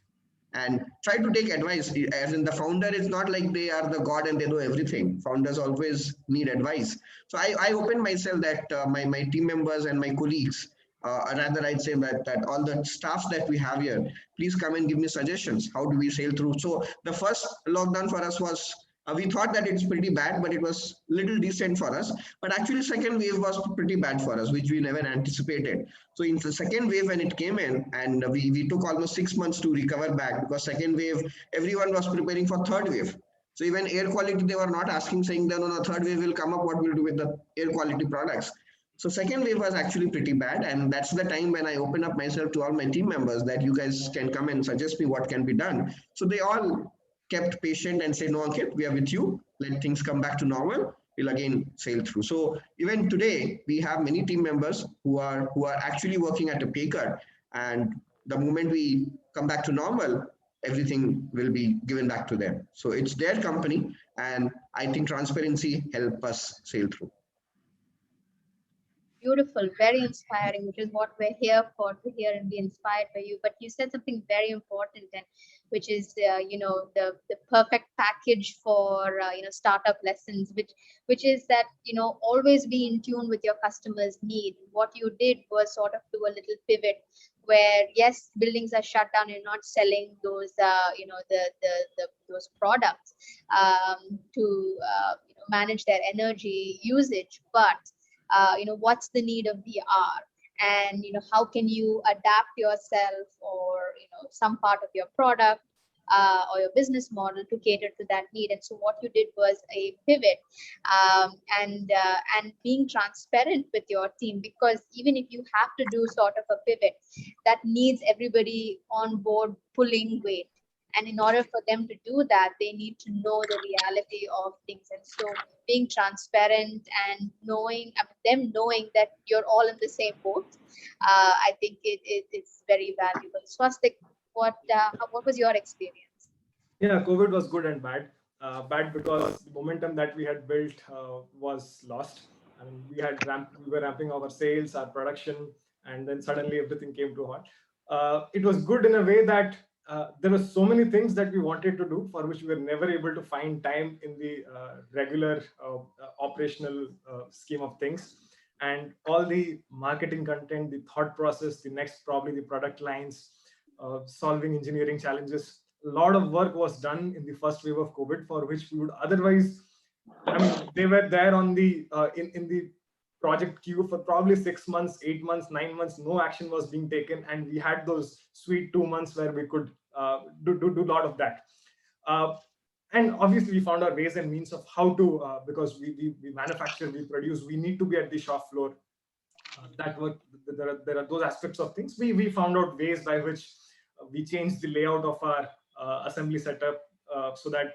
and try to take advice. As in, the founder is not like they are the god and they know everything. Founders always need advice. So I open myself that my team members and my colleagues, rather I'd say that all the staff that we have here, please come and give me suggestions. How do we sail through? So the first lockdown for us was, we thought that it's pretty bad, but it was little decent for us. But actually second wave was pretty bad for us, which we never anticipated. So in the second wave, when it came in, and we took almost 6 months to recover back, because second wave, everyone was preparing for third wave. So even air quality, they were not asking, saying that, no, third wave will come up, what we'll do with the air quality products. So second wave was actually pretty bad. And that's the time when I open up myself to all my team members that you guys can come and suggest me what can be done. So they all kept patient and said, no, Ankit, we are with you. Let things come back to normal. We'll again sail through. So even today, we have many team members who are actually working at a pay cut. And the moment we come back to normal, everything will be given back to them. So it's their company. And I think transparency help us sail through. Beautiful, very inspiring, which is what we're here for, to hear and be inspired by you. But you said something very important, and which is the perfect package for startup lessons, which is that always be in tune with your customers' need. What you did was sort of do a little pivot where, yes, buildings are shut down, you're not selling those those products to manage their energy usage, but what's the need of the hour, and how can you adapt yourself or some part of your product or your business model to cater to that need. And so what you did was a pivot, and being transparent with your team, because even if you have to do sort of a pivot, that needs everybody on board pulling weight. And in order for them to do that, they need to know the reality of things. And so being transparent and knowing that you're all in the same boat, I think it's very valuable. Swastik, what was your experience? Yeah, COVID was good and bad. Bad because the momentum that we had built was lost. I mean, we were ramping our sales, our production, and then suddenly everything came to a halt. It was good in a way that there were so many things that we wanted to do for which we were never able to find time in the regular operational scheme of things. And all the marketing content, the thought process, the next probably the product lines, solving engineering challenges. A lot of work was done in the first wave of COVID for which we would otherwise, I mean, they were there on the in the project queue for probably 6 months, 8 months, 9 months, no action was being taken. And we had those sweet 2 months where we could do a lot of that. And obviously we found our ways and means of how to, because we manufacture, we produce, we need to be at the shop floor. There are those aspects of things. We found out ways by which we changed the layout of our assembly setup so that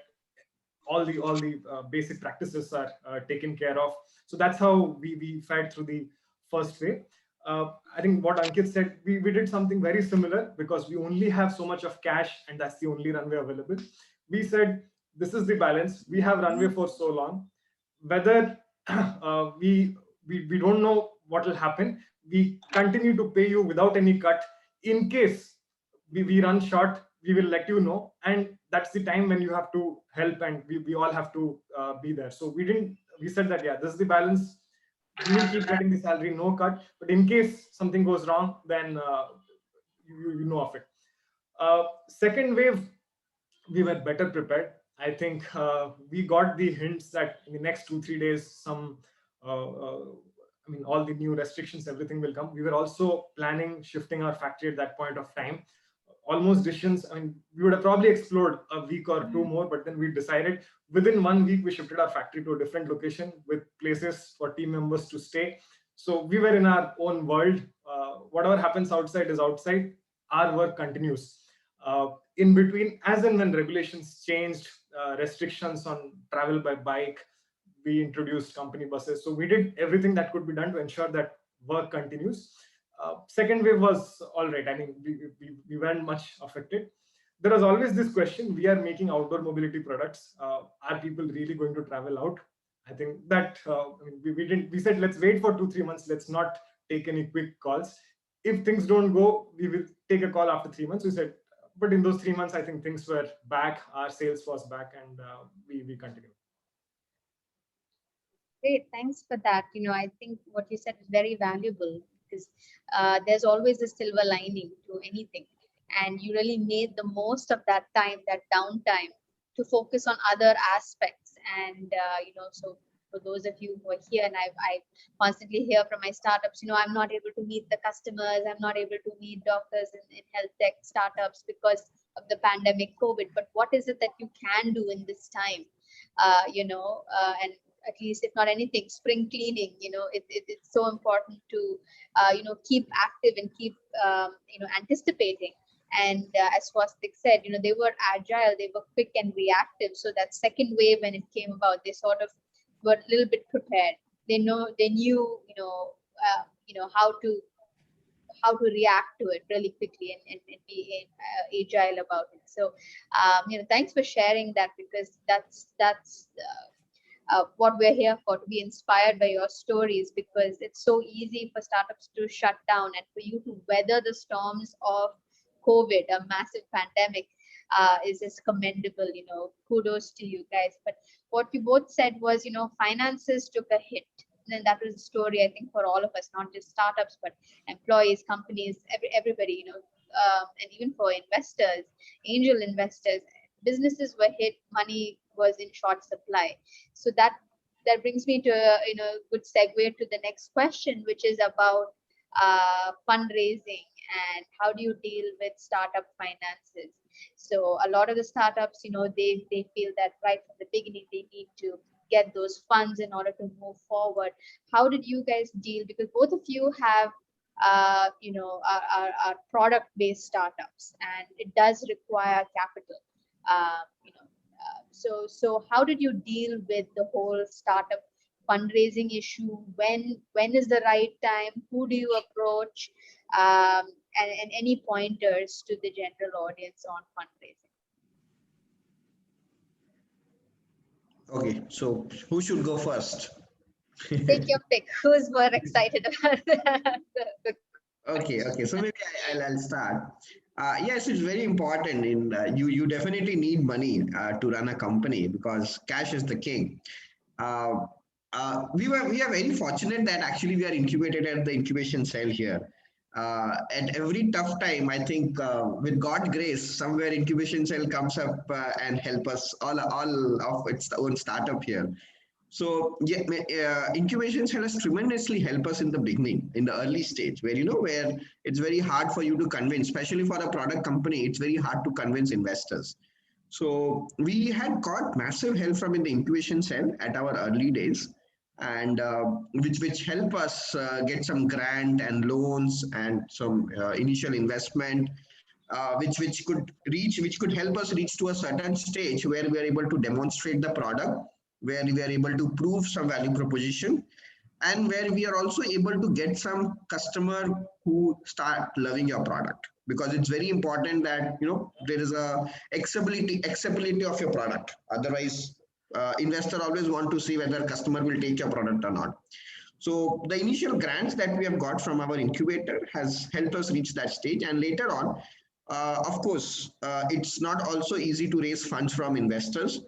all the basic practices are taken care of. So that's how we fared through the first wave. I think what Ankit said, we did something very similar because we only have so much of cash and that's the only runway available. We said, this is the balance. We have runway for so long. Whether we don't know what will happen, we continue to pay you without any cut. In case we run short, we will let you know. And that's the time when you have to help and we all have to be there. So we said that, yeah, this is the balance. You will keep getting the salary, no cut. But in case something goes wrong, then you know of it. Second wave, we were better prepared. I think we got the hints that in the next 2-3 days, all the new restrictions, everything will come. We were also planning shifting our factory at that point of time. Almost decisions, we would have probably explored a week or two more, but then we decided within 1 week, we shifted our factory to a different location with places for team members to stay. So we were in our own world. Whatever happens outside is outside. Our work continues. In between, as and when regulations changed, restrictions on travel by bike, we introduced company buses. So we did everything that could be done to ensure that work continues. Second wave was all right. We weren't much affected. There was always this question: we are making outdoor mobility products. Are people really going to travel out? I think that we didn't. We said let's wait for 2-3 months. Let's not take any quick calls. If things don't go, we will take a call after 3 months. We said, but in those 3 months, I think things were back. Our sales was back, and we continued. Great, thanks for that. I think what you said is very valuable because there's always a silver lining to anything. And you really made the most of that time, that downtime, to focus on other aspects. And, so for those of you who are here, and I constantly hear from my startups, I'm not able to meet the customers. I'm not able to meet doctors in health tech startups because of the pandemic COVID. But what is it that you can do in this time? And at least if not anything, spring cleaning, it's so important to, keep active and keep, anticipating. And as Swastik said, they were agile, they were quick and reactive. So that second wave, when it came about, they sort of were a little bit prepared. They knew, how to react to it really quickly and be agile about it. So, thanks for sharing that, because that's what we're here for, to be inspired by your stories, because it's so easy for startups to shut down, and for you to weather the storms of COVID, a massive pandemic, is just commendable. Kudos to you guys. But what you both said was, finances took a hit. And that was the story, I think, for all of us, not just startups, but employees, companies, everybody, and even for investors, angel investors, businesses were hit, money was in short supply. So that brings me to a good segue to the next question, which is about fundraising and how do you deal with startup finances. So a lot of the startups, they feel that right from the beginning they need to get those funds in order to move forward. How did you guys deal? Because both of you have are product-based startups, and it does require capital. So how did you deal with the whole startup fundraising issue? When is the right time? Who do you approach? And any pointers to the general audience on fundraising? Okay, so who should go first? Take your pick. Who's more excited about that? Okay. So maybe I'll start. Yes, it's very important. You definitely need money to run a company, because cash is the king. We are very fortunate that actually we are incubated at the incubation cell here. At every tough time, I think with God's grace, somewhere incubation cell comes up and help us all of its own startup here. So yeah, incubation cell has tremendously helped us in the beginning, in the early stage, where where it's very hard for you to convince, especially for a product company, it's very hard to convince investors. So we had got massive help from in the incubation cell at our early days, and which help us get some grant and loans and some initial investment, which could help us reach to a certain stage where we are able to demonstrate the product, where we are able to prove some value proposition, and where we are also able to get some customer who start loving your product, because it's very important that there is a acceptability of your product. Otherwise, investor always want to see whether customer will take your product or not. So the initial grants that we have got from our incubator has helped us reach that stage, and later on, of course, it's not also easy to raise funds from investors.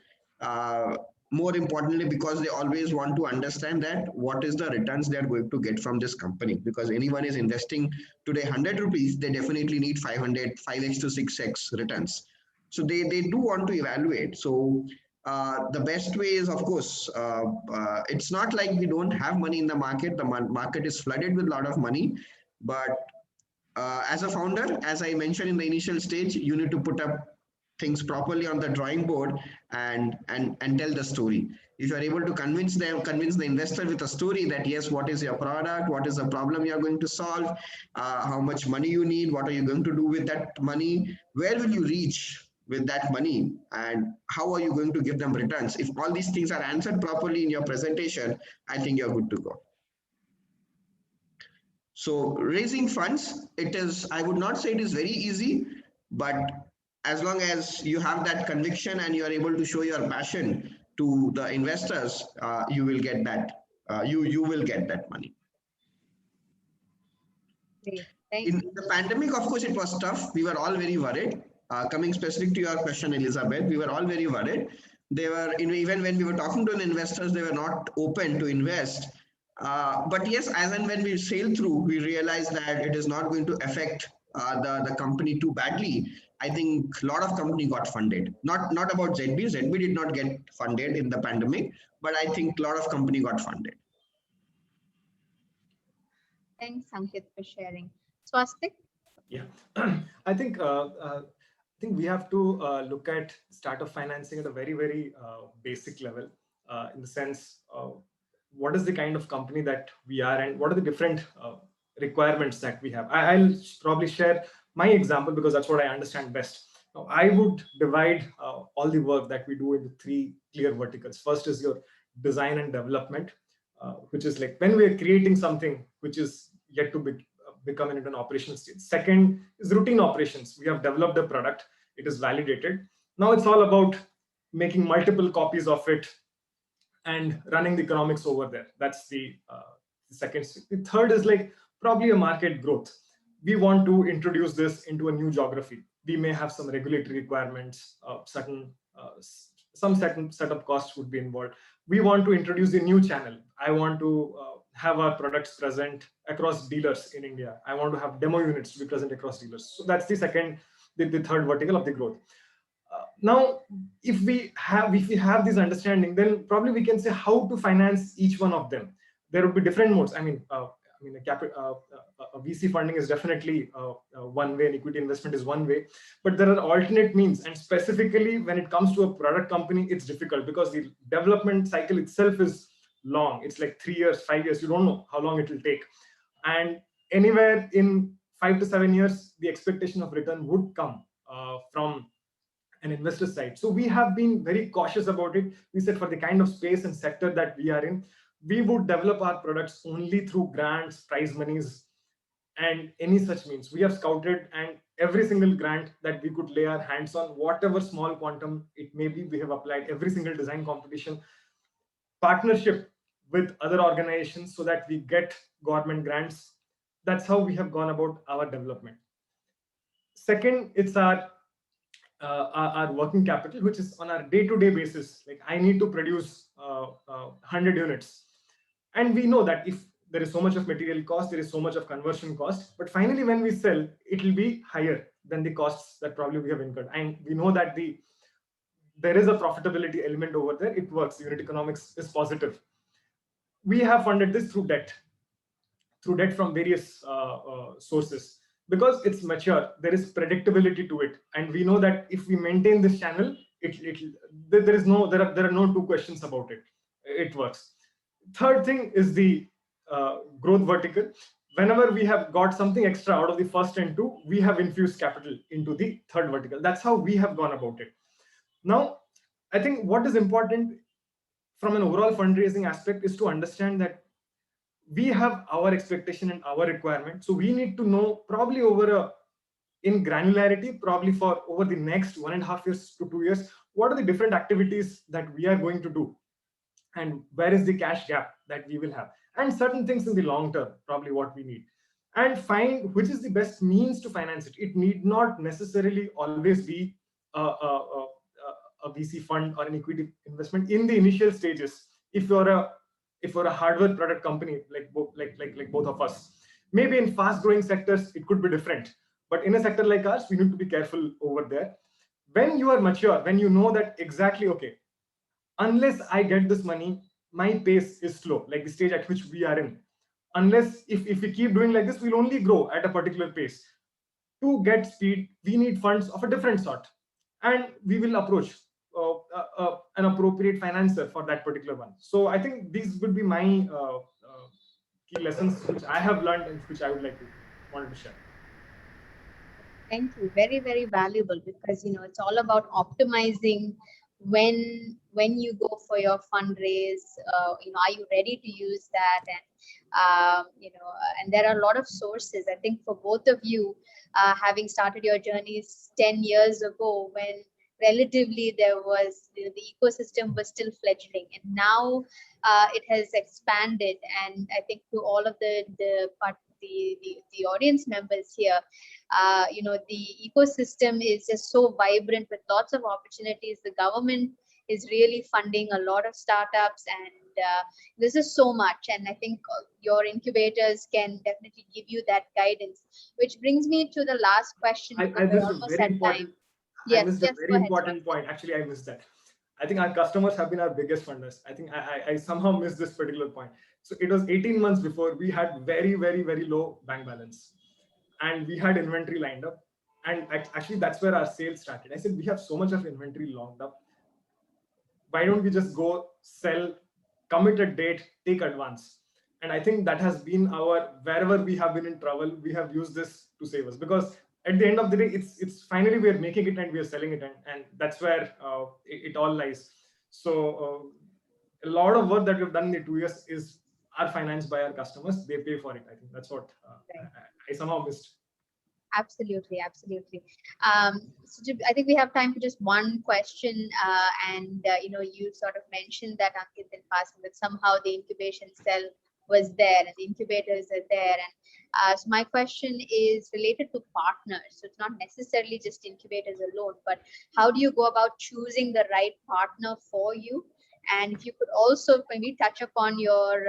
More importantly, because they always want to understand that what is the returns they are going to get from this company. Because anyone is investing today 100 rupees, they definitely need 5x to 6x returns. So they do want to evaluate. So the best way is, of course, it's not like we don't have money in the market. The market is flooded with a lot of money. But as a founder, as I mentioned in the initial stage, you need to put up things properly on the drawing board and tell the story. If you are able to convince the investor with a story that yes, what is your product, what is the problem you are going to solve, how much money you need, what are you going to do with that money, where will you reach with that money, and how are you going to give them returns. If all these things are answered properly in your presentation, I think you're good to go. So raising funds, I would not say it is very easy, but as long as you have that conviction and you are able to show your passion to the investors, you will get that. You will get that money. Great. Thank In you. the pandemic, of course, it was tough. We were all very worried. Coming specific to your question, Elizabeth, we were all very worried. They were, even when we were talking to the investors, they were not open to invest. But yes, as and when we sailed through, we realized that it is not going to affect the company too badly. I think a lot of company got funded. Not about ZedBee. ZedBee did not get funded in the pandemic, but I think a lot of company got funded. Thanks, Ankit, for sharing. Swastik? Yeah, I think we have to look at startup financing at a very, very basic level, in the sense what is the kind of company that we are and what are the different requirements that we have. I'll probably share my example because that's what I understand best. Now, I would divide all the work that we do into 3 clear verticals. First is your design and development, which is like when we are creating something which is yet to become into an operational state. Second is routine operations. We have developed a product, it is validated. Now it's all about making multiple copies of it and running the economics over there. That's the second step. The third is like probably a market growth. We want to introduce this into a new geography. We may have some regulatory requirements, some certain setup costs would be involved. We want to introduce a new channel. I want to have our products present across dealers in India. I want to have demo units to be present across dealers. So that's the third vertical of the growth. Now, if we have this understanding, then probably we can say how to finance each one of them. There will be different modes. I mean, a VC funding is definitely one way, and equity investment is one way, but there are alternate means. And specifically when it comes to a product company, it's difficult because the development cycle itself is long. It's like 3 years, 5 years. You don't know how long it will take. And anywhere in 5 to 7 years, the expectation of return would come from an investor side. So we have been very cautious about it. We said for the kind of space and sector that we are in, we would develop our products only through grants, prize monies, and any such means. We have scouted, and every single grant that we could lay our hands on, whatever small quantum it may be, we have applied. Every single design competition, partnership with other organizations so that we get government grants. That's how we have gone about our development. Second, it's our working capital, which is on our day-to-day basis. Like I need to produce 100 units. And we know that if there is so much of material cost, there is so much of conversion cost, but finally when we sell, it will be higher than the costs that probably we have incurred. And we know that there is a profitability element over there. It works. Unit economics is positive. We have funded this through debt from various sources. Because it's mature, there is predictability to it, and we know that if we maintain this channel, there are no two questions about it. It works. Third thing is the growth vertical. Whenever we have got something extra out of the first and two, we have infused capital into the third vertical. That's how we have gone about it. Now, I think what is important from an overall fundraising aspect is to understand that we have our expectation and our requirement. So we need to know probably in granularity, probably for over the next 1.5 years to 2 years, what are the different activities that we are going to do, and where is the cash gap that we will have, and certain things in the long term, probably what we need, and find which is the best means to finance it. It need not necessarily always be a VC fund or an equity investment in the initial stages. If you're a hardware product company like both of us, maybe in fast growing sectors it could be different, but in a sector like ours, we need to be careful over there. when you are mature, when you know that exactly, okay, unless I get this money, my pace is slow, like the stage at which we are in. Unless if we keep doing like this, we'll only grow at a particular pace. To get speed, we need funds of a different sort, and we will approach an appropriate financer for that particular one. So I think these would be my key lessons which I have learned and which I would like to want to share. Thank you. Very, very valuable, because it's all about optimizing when you go for your fundraise. Are you ready to use that? And there are a lot of sources. I think for both of you, having started your journeys 10 years ago, when relatively there was the ecosystem was still fledgling, and now it has expanded. And I think to all of the audience members here, the ecosystem is just so vibrant with lots of opportunities. The government is really funding a lot of startups, and this is so much. And I think your incubators can definitely give you that guidance, which brings me to the last question, because we're almost at time. I missed a very important point. Actually, I missed that. I think our customers have been our biggest funders. I think I somehow missed this particular point. So it was 18 months before we had very, very, very low bank balance, and we had inventory lined up. And actually, that's where our sales started. I said, we have so much of inventory locked up. Why don't we just go sell, commit a date, take advance? And I think that has been wherever we have been in trouble, we have used this to save us, because at the end of the day, it's finally we are making it and we are selling it, and that's where it all lies. So a lot of work that we've done in the 2 years are financed by our customers. They pay for it. I think that's what I somehow missed. Absolutely, absolutely. So I think we have time for just one question, and you sort of mentioned that, Ankit, in passing, that somehow the incubation cell was there and the incubators are there. And so my question is related to partners. So it's not necessarily just incubators alone, but how do you go about choosing the right partner for you? And if you could also maybe touch upon your,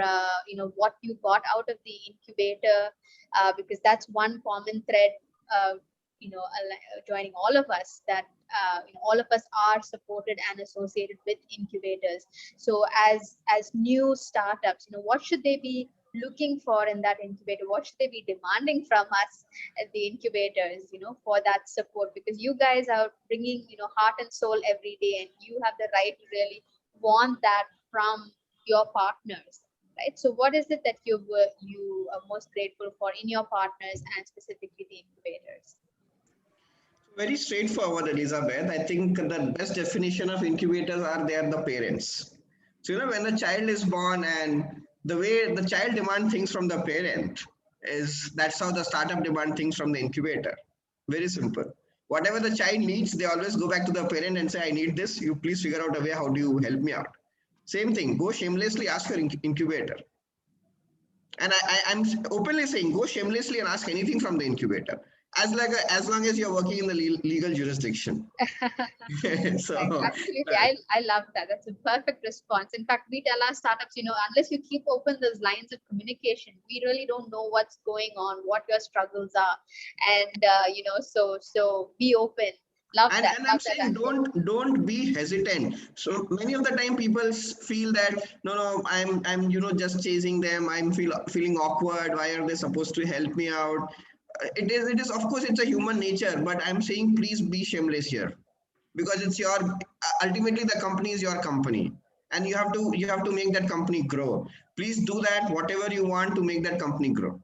what you got out of the incubator, because that's one common thread, joining all of us, that all of us are supported and associated with incubators. So as new startups, what should they be looking for in that incubator? What should they be demanding from us at the incubators, for that support? Because you guys are bringing, heart and soul every day, and you have the right to really want that from your partners, right? So what is it that you are most grateful for in your partners, and specifically the incubators? Very straightforward, Elizabeth. I think the best definition of incubators are they are the parents. So, when the child is born, and the way the child demands things from the parent that's how the startup demand things from the incubator. Very simple. Whatever the child needs, they always go back to the parent and say, I need this. You please figure out a way. How do you help me out? Same thing. Go shamelessly ask your incubator. And I'm openly saying, go shamelessly and ask anything from the incubator, as long as you're working in the legal jurisdiction. So, absolutely, I love that. That's a perfect response. In fact, we tell our startups, unless you keep open those lines of communication, we really don't know what's going on, what your struggles are, and so be open. Love that. And I'm saying, don't be hesitant. So many of the time people feel that no, I'm just chasing them. I'm feeling awkward. Why are they supposed to help me out? It is of course it's a human nature, but I'm saying please be shameless here, because it's ultimately the company is your company, and you have to make that company grow. Please do that, whatever you want to make that company grow.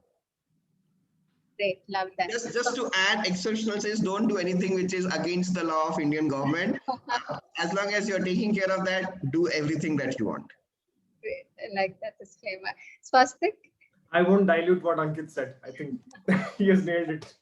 Great, love that. Just to add, exceptional says don't do anything which is against the law of Indian government. As long as you're taking care of that, do everything that you want. Great, I like that disclaimer. Swastik? I won't dilute what Ankit said. I think he has nailed it.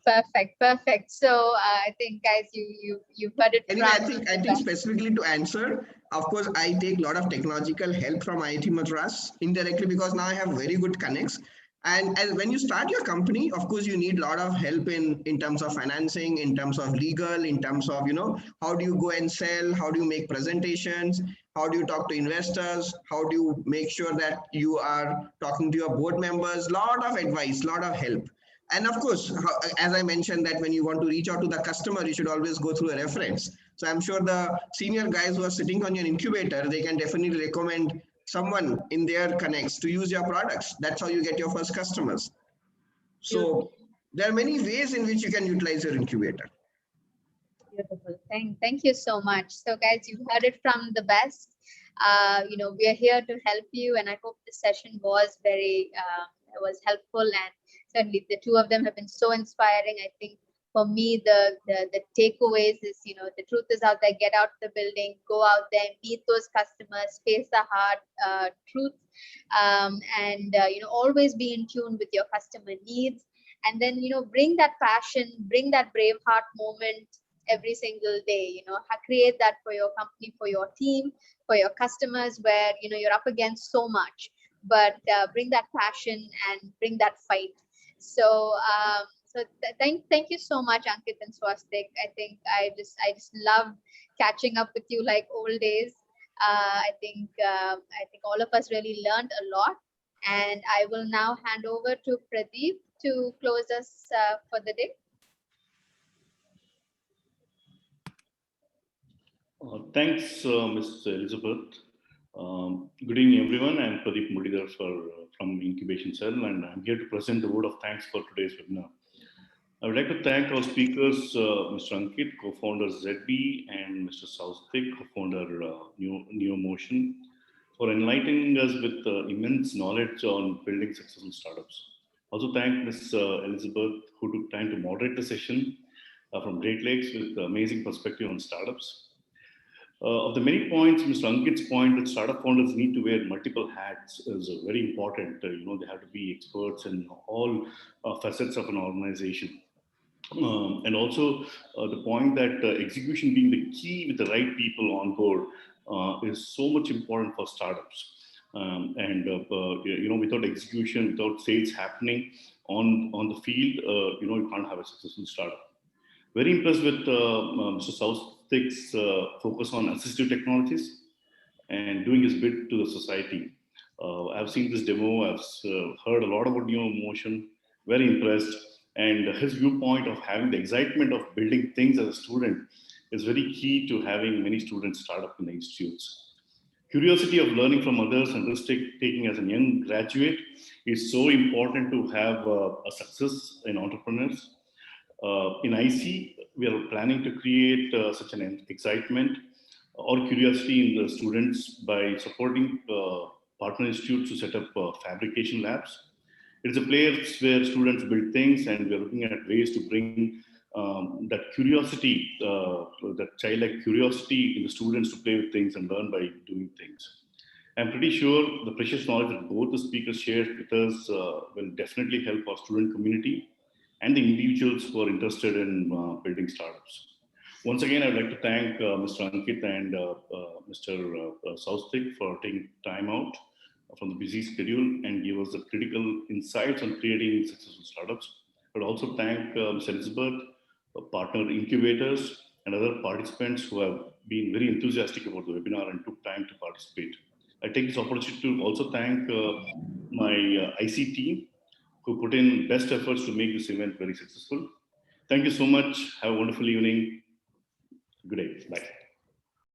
Perfect. So I think, guys, you heard it. Anyway, I think specifically to answer, of course, I take a lot of technological help from IIT Madras indirectly, because now I have very good connects. And when you start your company, of course, you need a lot of help in terms of financing, in terms of legal, in terms of, how do you go and sell? How do you make presentations? How do you talk to investors? How do you make sure that you are talking to your board members? Lot of advice, lot of help. And of course, as I mentioned, that when you want to reach out to the customer, you should always go through a reference. So I'm sure the senior guys who are sitting on your incubator, they can definitely recommend someone in their connects to use your products. That's how you get your first customers. So there are many ways in which you can utilize your incubator. Beautiful. Thank you so much. So guys, you heard it from the best. We are here to help you, and I hope this session was very was helpful, and certainly the two of them have been so inspiring. I think for me, the takeaways is, the truth is out there. Get out the building, go out there, meet those customers, face the hard truth, and always be in tune with your customer needs, and then bring that passion, bring that brave heart moment every single day. Create that for your company, for your team, for your customers, where you're up against so much, but bring that passion and bring that fight. So thank you so much, Ankit and Swastik. I think I just love catching up with you like old days. I think all of us really learned a lot, and I will now hand over to Pradeep to close us for the day. Thanks, Ms Elizabeth. Good evening, everyone. I'm Pradeep Mudidar from Incubation Cell, and I'm here to present the word of thanks for today's webinar. I would like to thank our speakers, Mr. Ankit, co-founder ZedBee, and Mr. Swastik, co-founder Neomotion, for enlightening us with immense knowledge on building successful startups. Also thank Ms. Elizabeth, who took time to moderate the session from Great Lakes with amazing perspective on startups. Of the many points, Mr. Ankit's point that startup founders need to wear multiple hats is very important. They have to be experts in all facets of an organization. And also the point that execution being the key with the right people on board is so much important for startups. Without execution, without sales happening on the field, you can't have a successful startup. Very impressed with Mr. Swastik's focus on assistive technologies and doing his bit to the society. I've seen this demo, I've heard a lot about Neomotion, very impressed. And his viewpoint of having the excitement of building things as a student is very key to having many students start up in the institutes. Curiosity of learning from others and risk-taking as a young graduate is so important to have a success in entrepreneurs. In IC, we are planning to create such an excitement or curiosity in the students by supporting partner institutes to set up fabrication labs. It's a place where students build things, and we're looking at ways to bring that curiosity, that childlike curiosity in the students to play with things and learn by doing things. I'm pretty sure the precious knowledge that both the speakers shared with us will definitely help our student community and the individuals who are interested in building startups. Once again, I'd like to thank Mr. Ankit and Mr. Swastik for taking time out from the busy schedule and give us the critical insights on creating successful startups. I'd also thank Ms. Elizabeth, partner incubators, and other participants who have been very enthusiastic about the webinar and took time to participate. I take this opportunity to also thank my IC team, who put in best efforts to make this event very successful. Thank you so much. Have a wonderful evening. Good day. Bye.